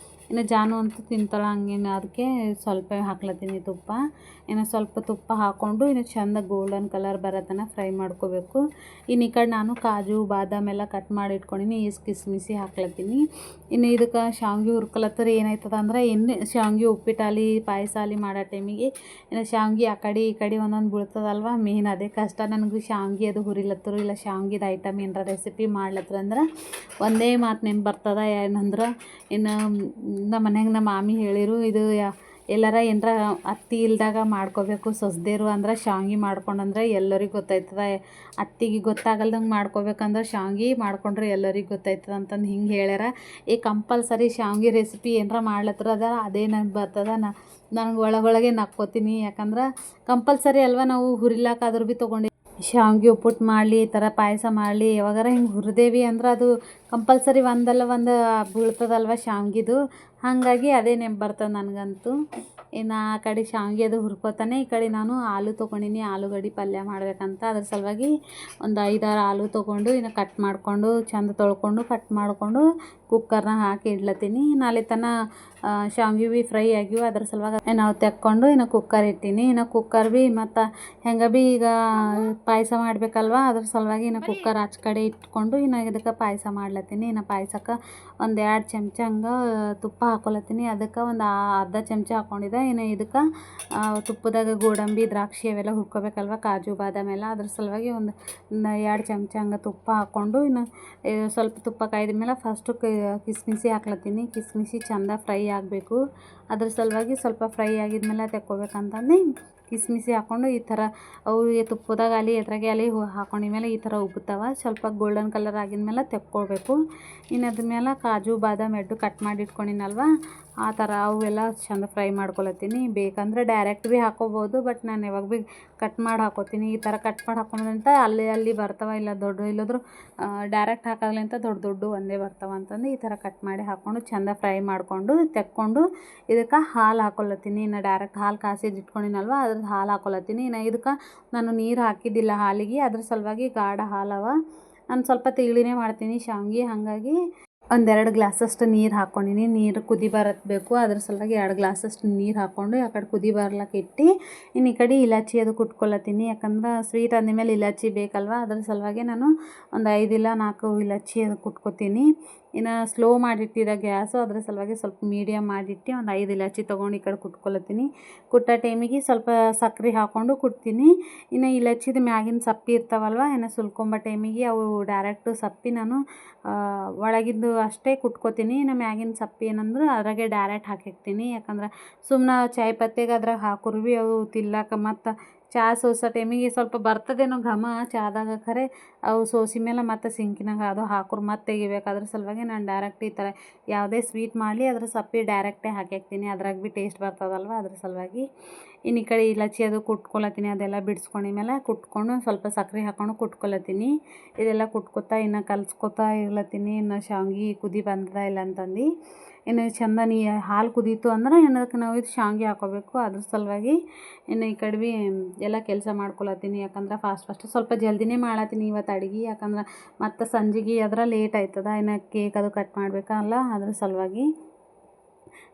ಇನ್ನು ಜಾನು ಅಂತೂ ತಿಂತಾಳೆ, ಹಂಗೇನು ಅದಕ್ಕೆ ಸ್ವಲ್ಪ ಹಾಕ್ಲತ್ತೀನಿ ತುಪ್ಪ. ಇನ್ನು ಸ್ವಲ್ಪ ತುಪ್ಪ ಹಾಕ್ಕೊಂಡು ಇನ್ನು ಚೆಂದ ಗೋಲ್ಡನ್ ಕಲರ್ ಬರೋ ತನಕ ಫ್ರೈ ಮಾಡ್ಕೋಬೇಕು. ಇನ್ನು ಈ ಕಡೆ ನಾನು ಕಾಜು ಬಾದಾಮ್ ಎಲ್ಲ ಕಟ್ ಮಾಡಿ ಇಟ್ಕೊಂಡಿನಿ, ಕಿಸ್ಮಿಸಿ ಹಾಕ್ಲತ್ತೀನಿ. ಇನ್ನು ಇದಕ್ಕೆ ಶಾವ್ಗೆ ಹುರ್ಕೊಳತ್ತರ ಏನಾಯ್ತದ ಅಂದ್ರೆ, ಇನ್ನು ಶಾವ್ಗೆ ಉಪ್ಪಿಟ್ಟಾಲಿ ಪಾಯಸ ಆಲಿ ಮಾಡೋ ಟೈಮಿಗೆ ಇನ್ನು ಶಾವ್ಗೆ ಆ ಕಡೆ ಈ ಕಡೆ ಒಂದೊಂದು ಬೀಳ್ತದಲ್ವ, ಮೇನ್ ಅದೇ ಕಷ್ಟ ನನಗೂ. ಶಾವ್ಗೆ ಅದು ಹುರಿಲತ್ತರು ಇಲ್ಲ ಶಾವ್ಗೆದು ಐಟಮ್ ಏನಾರ ರೆಸಿಪಿ ಮಾಡ್ಲತ್ತರ ಅಂದ್ರೆ ಒಂದೇ ಮಾತು ನೆನ್ಪು ಬರ್ತದ, ಏನಂದ್ರೆ ಇನ್ನು ನಮ್ಮ ಮನ್ಯಾಗ ನಮ್ಮ ಮಾಮಿ ಹೇಳಿರು, ಇದು ಎಲ್ಲರ ಏನರ ಅತ್ತಿ ಇಲ್ದಾಗ ಮಾಡ್ಕೋಬೇಕು ಸೊಸ್ದೇರು ಅಂದ್ರೆ ಶಾವ್ಗೆ ಮಾಡ್ಕೊಂಡಂದ್ರೆ ಎಲ್ಲರಿಗೆ ಗೊತ್ತಾಯ್ತದ. ಅತ್ತಿಗೆ ಗೊತ್ತಾಗಲ್ದಂಗೆ ಮಾಡ್ಕೋಬೇಕಂದ್ರೆ ಶಾವ್ಗೆ ಮಾಡ್ಕೊಂಡ್ರೆ ಎಲ್ಲರಿಗೆ ಗೊತ್ತಾಯ್ತದ ಅಂತಂದು ಹಿಂಗೆ ಹೇಳ್ಯಾರ. ಕಂಪಲ್ಸರಿ ಶಾವ್ಗೆ ರೆಸಿಪಿ ಏನರ ಮಾಡ್ಲತ್ತರ ಅದೇ ನನಗೆ ಬರ್ತದ. ನನಗೆ ಒಳಗೊಳಗೆ ನಕ್ಕೋತೀನಿ, ಯಾಕಂದ್ರೆ ಕಂಪಲ್ಸರಿ ಅಲ್ವ, ನಾವು ಹುರಿಲಾಕಾದ್ರೂ ಭೀ ತೊಗೊಂಡು ಶಾವ್ಗೆ ಉಪ್ಪಿಟ್ಟು ಮಾಡಲಿ ಈ ಥರ ಪಾಯಸ ಮಾಡಲಿ ಯಾವಾಗಾರ ಹಿಂಗೆ ಹುರಿದೇವಿ ಅಂದ್ರೆ ಅದು ಕಂಪಲ್ಸರಿ ಒಂದಲ್ಲ ಒಂದು ಬೀಳ್ತದಲ್ವ ಶಾವ್ಗೆದು, ಹಾಗಾಗಿ ಅದೇ ನೆನಪು ಬರ್ತದೆ ನನಗಂತೂ. ಇನ್ನು ಆ ಕಡೆ ಶಾವ್ಗೆ ಅದು ಹುರ್ಕೋತಾನೆ ಈ ಕಡೆ ನಾನು ಆಲೂ ತೊಗೊಂಡಿನಿ, ಆಲೂಗಡ್ಡೆ ಪಲ್ಯ ಮಾಡಬೇಕಂತ. ಅದ್ರ ಸಲುವಾಗಿ ಒಂದು 5-6 ಆಲೂ ತೊಗೊಂಡು ಇನ್ನು ಕಟ್ ಮಾಡಿಕೊಂಡು ಚೆಂದ ತೊಳ್ಕೊಂಡು ಕಟ್ ಮಾಡಿಕೊಂಡು ಕುಕ್ಕರ್ನ ಹಾಕಿ ಇಡ್ಲತ್ತೀನಿ. ಅಲ್ಲಿ ತನಕ ಶಾವ್ಗೆ ಭೀ ಫ್ರೈ ಆಗಿವೆ, ಅದ್ರ ಸಲುವಾಗಿ ನಾವು ತೆಕ್ಕೊಂಡು ಇನ್ನು ಕುಕ್ಕರ್ ಇಟ್ಟೀನಿ. ಇನ್ನು ಕುಕ್ಕರ್ ಭೀ ಮತ್ತು ಹೆಂಗೆ ಭೀ ಈಗ ಪಾಯಸ ಮಾಡಬೇಕಲ್ವ, ಅದ್ರ ಸಲುವಾಗಿ ಇನ್ನು ಕುಕ್ಕರ್ ಆಚೆ ಕಡೆ ಇಟ್ಕೊಂಡು ಇನ್ನು ಇದಕ್ಕೆ ಪಾಯಸ ಮಾಡ್ಲತ್ತೀನಿ. ಇನ್ನು ಪಾಯಸಕ್ಕೆ ಒಂದು 2 ಚಮಚ ಹಂಗೆ ತುಪ್ಪ ಹಾಕ್ಕೊಳತ್ತೀನಿ. ಅದಕ್ಕೆ ಒಂದು ಅರ್ಧ ಚಮಚ ಹಾಕ್ಕೊಂಡಿದ್ದೆ. ಇನ್ನು ಇದಕ್ಕೆ ತುಪ್ಪದಾಗ ಗೋಡಂಬಿ ದ್ರಾಕ್ಷಿ ಅವೆಲ್ಲ ಹುರ್ಕೋಬೇಕಲ್ವ, ಕಾಜು ಬಾದಾಮ್ ಎಲ್ಲ, ಅದ್ರ ಸಲುವಾಗಿ ಒಂದು 2 ಚಮಚ ಹಂಗೆ ತುಪ್ಪ ಹಾಕ್ಕೊಂಡು ಇನ್ನು ಸ್ವಲ್ಪ ತುಪ್ಪ ಕಾಯ್ದ ಮೇಲೆ ಫಸ್ಟು ಕಿಸ್ಮಿಸಿ ಹಾಕ್ಲತ್ತೀನಿ. ಕಿಸ್ಮಿಸಿ ಚೆಂದ ಫ್ರೈ ಆಗಬೇಕು, ಅದ್ರ ಸಲುವಾಗಿ ಸ್ವಲ್ಪ ಫ್ರೈ ಆಗಿದ್ಮೇಲೆ ತೆಕ್ಕೋಬೇಕಂತಂದು ಕಿಸ್ಮಿಸಿ ಹಾಕ್ಕೊಂಡು ಈ ಥರ ಅವು ತುಪ್ಪದಾಗ ಅಲ್ಲಿ ಎದ್ರಾಗೆ ಅಲ್ಲಿ ಹಾಕೊಂಡಿದ್ಮೇಲೆ ಈ ಥರ ಉಬ್ಬುತ್ತವೆ. ಸ್ವಲ್ಪ ಗೋಲ್ಡನ್ ಕಲರ್ ಆಗಿದ್ಮೇಲೆ ತೆಕ್ಕೊಳ್ಬೇಕು. ಇನ್ನು ಅದ್ರ ಮೇಲೆ ಕಾಜು ಬಾದಾಮ್ ಕಟ್ ಮಾಡಿ ಇಟ್ಕೊಂಡಿನಲ್ವ, ಆ ಥರ ಅವೆಲ್ಲ ಚೆಂದ ಫ್ರೈ ಮಾಡ್ಕೊಳತ್ತೀನಿ. ಬೇಕಂದ್ರೆ ಡೈರೆಕ್ಟ್ ಭೀ ಹಾಕ್ಕೋಬೋದು, ಬಟ್ ನಾನು ಯಾವಾಗ ಭೀ ಕಟ್ ಮಾಡಿ ಹಾಕ್ಕೋತೀನಿ. ಈ ಥರ ಕಟ್ ಮಾಡಿ ಹಾಕೋದ್ರಿಂದ ಅಲ್ಲಿ ಬರ್ತವೆ, ಇಲ್ಲ ಇಲ್ಲದ್ರು ಡೈರೆಕ್ಟ್ ಹಾಕೋದ್ಲಿಂತ ದೊಡ್ಡ ಒಂದೇ ಬರ್ತಾವೆ ಅಂತಂದು ಈ ಥರ ಕಟ್ ಮಾಡಿ ಹಾಕ್ಕೊಂಡು ಚೆಂದ ಫ್ರೈ ಮಾಡಿಕೊಂಡು ತೆಕ್ಕೊಂಡು ಇದಕ್ಕೆ ಹಾಲು ಹಾಕ್ಕೊಳತ್ತೀನಿ. ಇನ್ನು ಡೈರೆಕ್ಟ್ ಹಾಲು ಕಾಸಿದ್ದು ಇಟ್ಕೊಂಡಿನಲ್ವ ಅದ್ರದ್ದು ಹಾಲು ಹಾಕ್ಕೊಳತ್ತೀನಿ. ಇನ್ನು ಇದಕ್ಕೆ ನಾನು ನೀರು ಹಾಕಿದ್ದಿಲ್ಲ ಹಾಲಿಗೆ, ಅದ್ರ ಸಲುವಾಗಿ ಗಾಢ ಹಾಲವ. ನಾನು ಸ್ವಲ್ಪ ತಿಳಿನೇ ಮಾಡ್ತೀನಿ ಶಾವ್ಗೆ, ಹಾಗಾಗಿ 1-2 ಗ್ಲಾಸಷ್ಟು ನೀರು ಹಾಕ್ಕೊಂಡಿನಿ. ನೀರು ಕುದಿ ಬರಬೇಕು, ಅದ್ರ ಸಲುವಾಗಿ 2 ಗ್ಲಾಸಷ್ಟು ನೀರು ಹಾಕ್ಕೊಂಡು ಆ ಕಡೆ ಕುದಿ ಬರ್ಲಕ್ಕೆ ಇಟ್ಟು ಇನ್ನು ಈ ಕಡೆ ಇಲಾಚಿ ಅದು ಕುಟ್ಕೊಳತ್ತೀನಿ. ಯಾಕಂದ್ರೆ ಸ್ವೀಟ್ ಅಂದಮೇಲೆ ಇಲಾಚಿ ಬೇಕಲ್ವ, ಅದ್ರ ಸಲುವಾಗಿ ನಾನು ಒಂದು 5 ಇಲ್ಲ 4 ಇಲಾಚಿ ಅದು ಕುಟ್ಕೊತೀನಿ. ಇನ್ನು ಸ್ಲೋ ಮಾಡಿಟ್ಟಿದ್ದೆ ಗ್ಯಾಸು, ಅದ್ರ ಸಲುವಾಗಿ ಸ್ವಲ್ಪ ಮೀಡಿಯಮ್ ಮಾಡಿಟ್ಟು ಒಂದು 5 ಇಲಾಚಿ ತೊಗೊಂಡು ಈ ಕಡೆ ಕುಟ್ಕೊಳತ್ತೀನಿ. ಕುಟ್ಟೋ ಟೈಮಿಗೆ ಸ್ವಲ್ಪ ಸಕ್ಕರೆ ಹಾಕ್ಕೊಂಡು ಕುಟ್ತೀನಿ. ಇನ್ನು ಇಲಾಚಿದ ಮ್ಯಾಗಿನ ಸಪ್ಪೆ ಇರ್ತಾವಲ್ವ, ಇನ್ನು ಸುಲ್ಕೊಂಬೋ ಟೈಮಿಗೆ ಅವು ಡೈರೆಕ್ಟು ಸಪ್ಪೆ ನಾನು ಒಳಗಿದ್ದು ಅಷ್ಟೇ ಕುಟ್ಕೋತೀನಿ. ಇನ್ನು ಮ್ಯಾಗಿನ ಸಪ್ಪೆ ಏನಂದ್ರೆ ಅದ್ರಾಗೆ ಡೈರೆಕ್ಟ್ ಹಾಕಿರ್ತೀನಿ. ಯಾಕಂದ್ರೆ ಸುಮ್ಮನೆ ಚಾಯ್ ಪತ್ತಿಗೆ ಅದ್ರಾಗ ಹಾಕೋರು ಭೀ ಅವು ತಿಲ್ಲಕ್ಕೆ ಮತ್ತು ಚಹಾ ಸೋಸೋ ಟೈಮಿಗೆ ಸ್ವಲ್ಪ ಬರ್ತದೇನೋ ಘಮ ಚಾದಾಗ, ಖರೆ ಅವು ಸೋಸಿ ಮೇಲೆ ಮತ್ತು ಸಿಂಕಿನಾಗ ಅದು ಹಾಕೋರು ಮತ್ತೆ ತೆಗಿಬೇಕು. ಅದ್ರ ಸಲುವಾಗಿ ನಾನು ಡೈರೆಕ್ಟ್ ಈ ಥರ ಯಾವುದೇ ಸ್ವೀಟ್ ಮಾಡಲಿ ಅದ್ರ ಸಪ್ಪೆ ಡೈರೆಕ್ಟೇ ಹಾಕಿರ್ತೀನಿ, ಅದ್ರಾಗ ಭೀ ಟೇಸ್ಟ್ ಬರ್ತದಲ್ವ, ಅದ್ರ ಸಲುವಾಗಿ. ಇನ್ನು ಈ ಕಡೆ ಇಲಾಚಿ ಅದು ಕುಟ್ಕೊಳತ್ತೀನಿ. ಅದೆಲ್ಲ ಬಿಡಿಸ್ಕೊಂಡಿದ್ಮೇಲೆ ಕುಟ್ಕೊಂಡು ಸ್ವಲ್ಪ ಸಕ್ಕರೆ ಹಾಕ್ಕೊಂಡು ಕುಟ್ಕೊಳತ್ತೀನಿ. ಇದೆಲ್ಲ ಕುಟ್ಕೊತಾ ಇನ್ನು ಕಲ್ಸ್ಕೊತಾ ಇರ್ಲತ್ತೀನಿ. ಇನ್ನು ಶಾವ್ಗೆ ಕುದಿ ಬಂದದ ಇಲ್ಲ ಅಂತಂದು ಇನ್ನು ಚೆಂದ ಹಾಲು ಕುದೀತು ಅಂದ್ರೆ ಅದಕ್ಕೆ ನಾವು ಇದು ಶಾವ್ಗೆ ಹಾಕ್ಕೋಬೇಕು. ಅದ್ರ ಸಲುವಾಗಿ ಇನ್ನು ಈ ಕಡೆ ಭೀ ಎಲ್ಲ ಕೆಲಸ ಮಾಡ್ಕೊಳತ್ತೀನಿ. ಯಾಕಂದ್ರೆ ಫಾಸ್ಟ್ ಸ್ವಲ್ಪ ಜಲ್ದಿನೇ ಮಾಡತ್ತೀನಿ ಇವತ್ತು ಅಡುಗೆ, ಯಾಕಂದ್ರೆ ಮತ್ತು ಸಂಜೆಗೆ ಅದರ ಲೇಟ್ ಆಯ್ತದ. ಇನ್ನು ಕೇಕ್ ಅದು ಕಟ್ ಮಾಡಬೇಕಲ್ಲ, ಅದ್ರ ಸಲುವಾಗಿ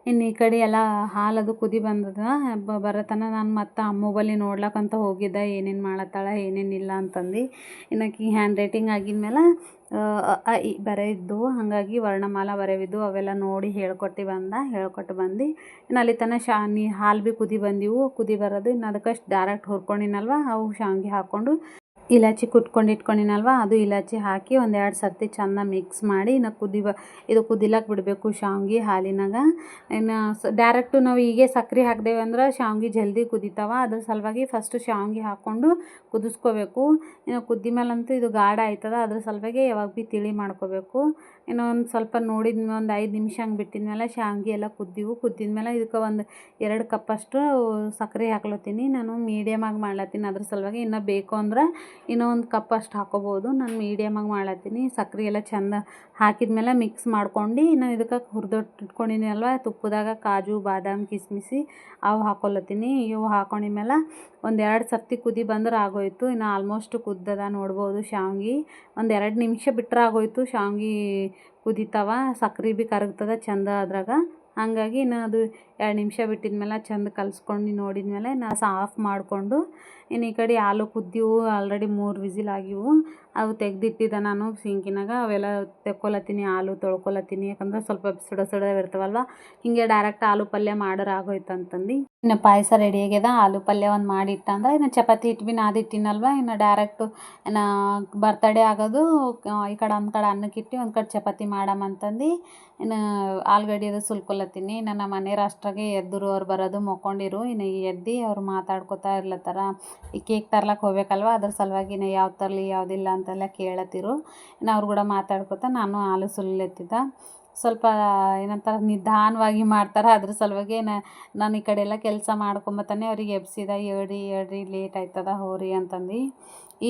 ಇನ್ನು ಈ ಕಡೆ ಎಲ್ಲ ಹಾಲದು ಕುದಿ ಬಂದದ ಬರತನ ನಾನು ಮತ್ತೆ ಅಮ್ಮ ಬಳಿ ನೋಡ್ಲಕ್ಕಂತ ಹೋಗಿದ್ದೆ ಏನೇನು ಮಾಡತ್ತಾಳ ಏನೇನಿಲ್ಲ ಅಂತಂದು. ಇನ್ನು ಆಕಿ ಹ್ಯಾಂಡ್ ರೈಟಿಂಗ್ ಆಗಿದ್ಮೇಲೆ ಅ ಇ ಬರೆಯಿದ್ದು, ಹಾಗಾಗಿ ವರ್ಣಮಾಲ ಬರೆವಿದ್ದು ಅವೆಲ್ಲ ನೋಡಿ ಹೇಳ್ಕೊಟ್ಟು ಬಂದು ಇನ್ನು ಅಲ್ಲಿ ತನಕ ಹಾಲು ಭೀ ಕುದಿ ಬರೋದು. ಇನ್ನು ಅದಕ್ಕೆ ಡೈರೆಕ್ಟ್ ಹುರ್ಕೊಂಡಿನಲ್ವ ಅವು ಶಾವಿಗೆ ಹಾಕ್ಕೊಂಡು ಇಲಾಚಿ ಕುಟ್ಕೊಂಡು ಇಟ್ಕೊಂಡಿನಲ್ವ ಅದು ಇಲಾಚಿ ಹಾಕಿ ಒಂದೆರಡು ಸರ್ತಿ ಚೆಂದ ಮಿಕ್ಸ್ ಮಾಡಿ ಇನ್ನು ಇದು ಕುದಿಲಕ್ಕೆ ಬಿಡಬೇಕು ಶಾವಿಗೆ ಹಾಲಿನಾಗ. ಇನ್ನು ಡೈರೆಕ್ಟು ನಾವು ಹೀಗೆ ಸಕ್ರೆ ಹಾಕಿದೇವೆ ಅಂದ್ರೆ ಶಾವಿಗೆ ಜಲ್ದಿ ಕುದಿತಾವ. ಅದ್ರ ಸಲುವಾಗಿ ಫಸ್ಟು ಶಾವಿಗೆ ಹಾಕ್ಕೊಂಡು ಕುದಿಸ್ಕೋಬೇಕು. ಇನ್ನು ಕುದ್ದಿ ಮೇಲಂತೂ ಇದು ಗಾಢ ಆಯ್ತದ, ಅದ್ರ ಸಲುವಾಗಿ ಯಾವಾಗ ಭೀ ತಿಳಿ ಮಾಡ್ಕೋಬೇಕು. ಇನ್ನು ಒಂದು ಸ್ವಲ್ಪ ಒಂದು 5 ನಿಮಿಷ ಹಂಗೆ ಬಿಟ್ಟಿದ್ಮೇಲೆ ಶಾವಿಗೆ ಎಲ್ಲ ಕುದ್ದಿದ್ಮೇಲೆ ಇದಕ್ಕೆ ಒಂದು 2 ಕಪ್ಪಷ್ಟು ಸಕ್ಕರೆ ಹಾಕ್ಲತ್ತೀನಿ. ನಾನು ಮೀಡಿಯಮಾಗಿ ಮಾಡ್ಲತ್ತೀನಿ, ಅದ್ರ ಸಲುವಾಗಿ ಇನ್ನೂ ಬೇಕು ಅಂದ್ರೆ ಇನ್ನೂ ಒಂದು ಕಪ್ಪಷ್ಟು ಹಾಕ್ಕೋಬೋದು. ನಾನು ಮೀಡಿಯಮಾಗಿ ಮಾಡ್ಲತ್ತೀನಿ. ಸಕ್ಕರೆ ಎಲ್ಲ ಚೆಂದ ಹಾಕಿದ್ಮೇಲೆ ಮಿಕ್ಸ್ ಮಾಡ್ಕೊಂಡು ಇನ್ನು ಇದಕ್ಕೆ ಹುರಿದಿಟ್ಕೊಂಡಿನಿ ಅಲ್ವ ತುಪ್ಪದಾಗ ಕಾಜು ಬಾದಾಮಿ ಕಿಸ್ಮಿಸಿ ಅವು ಹಾಕ್ಕೊಳತ್ತೀನಿ. ಇವು ಹಾಕೊಂಡಿದ್ಮೇಲೆ ಒಂದು 2 ಸರ್ತಿ ಕುದಿ ಬಂದ್ರೆ ಆಗೋಯ್ತು. ಇನ್ನು ಆಲ್ಮೋಸ್ಟ್ ಕುದ್ದದ ನೋಡ್ಬೋದು ಶಾವಿಗೆ. ಒಂದು 2 ನಿಮಿಷ ಬಿಟ್ರೆ ಆಗೋಯ್ತು. ಶಾವಿಗೆ ಕುದಿತಾವ, ಸಕ್ರೆ ಭೀ ಕರಗ್ತದ ಚೆಂದ ಅದ್ರಾಗ. ಹಾಗಾಗಿ ಇನ್ನು ಅದು 2 ನಿಮಿಷ ಬಿಟ್ಟಿದ್ಮೇಲೆ ಚೆಂದ ಕಲಿಸ್ಕೊಂಡು ನೋಡಿದ್ಮೇಲೆ ನಾನು ಆಫ್ ಮಾಡಿಕೊಂಡು ಇನ್ನು ಈ ಕಡೆ ಹಾಲು ಕುದ್ದಿವು ಆಲ್ರೆಡಿ 3 ವಿಸಿಲ್ ಆಗಿವು. ಅವು ತೆಗೆದಿಟ್ಟಿದ್ದೆ ನಾನು ಸಿಂಕಿನಾಗ. ಅವೆಲ್ಲ ತೆಕ್ಕೊಳತ್ತೀನಿ, ಹಾಲು ತೊಳ್ಕೊಳತ್ತೀನಿ. ಯಾಕಂದ್ರೆ ಸ್ವಲ್ಪ ಸುಡ ಇರ್ತಾವಲ್ವ, ಹಿಂಗೆ ಡೈರೆಕ್ಟ್ ಆಲೂ ಪಲ್ಯ ಮಾಡೋರು ಆಗೋಯ್ತು ಅಂತಂದು. ಇನ್ನು ಪಾಯಸ ರೆಡಿ ಆಗ್ಯದ. ಆಲೂ ಪಲ್ಯ ಒಂದು ಮಾಡಿಟ್ಟಂದ್ರೆ ಇನ್ನು ಚಪಾತಿ ಹಿಟ್ಟು ಭೀ ನಾದಿಟ್ಟಿನಲ್ವ, ಇನ್ನು ಡೈರೆಕ್ಟು ಇನ್ನು ಬರ್ತಡೇ ಆಗೋದು ಈ ಕಡೆ ಒಂದು ಕಡೆ ಅನ್ನಕ್ಕೆ ಇಟ್ಟು ಒಂದು ಕಡೆ ಚಪಾತಿ ಮಾಡಮಂತಂದು ಇನ್ನು ಆಲೂಗಡ್ಡೆ ಅದು ಸುಲ್ಕೊಳತ್ತೀನಿ. ಇನ್ನು ನಮ್ಮ ಮನೆಯವ್ರು ಅಷ್ಟ್ರಾಗೆ ಎದ್ದರು, ಅವ್ರು ಬರೋದು ಮಕ್ಕೊಂಡಿರು. ಇನ್ನು ಎದ್ದು ಅವ್ರು ಮಾತಾಡ್ಕೊತಾ ಇರ್ಲತ್ತಾರ. ಈ ಕೇಕ್ ತರ್ಲಕ್ಕೆ ಹೋಗ್ಬೇಕಲ್ವ, ಅದ್ರ ಸಲುವಾಗಿ ಇನ್ನು ಯಾವ್ದು ತರಲಿ ಯಾವುದಿಲ್ಲ ಅಂತೆಲ್ಲ ಕೇಳತ್ತಿರು. ಇನ್ನು ಅವ್ರು ಕೂಡ ಮಾತಾಡ್ಕೊತ ನಾನು ಹಾಲು ಸುಲ್ಲೆತ್ತಿದ್ದೆ. ಸ್ವಲ್ಪ ಏನಂತಾರೆ ನಿಧಾನವಾಗಿ ಮಾಡ್ತಾರೆ, ಅದ್ರ ಸಲುವಾಗಿ ನಾನು ಈ ಕಡೆ ಎಲ್ಲ ಕೆಲಸ ಮಾಡ್ಕೊಂಬತ್ತಾನೆ ಅವ್ರಿಗೆ ಎಬ್ಸಿದೆ. ಹೇಳ್ರಿ ಲೇಟ್ ಆಯ್ತದ ಹೋರಿ ಅಂತಂದು.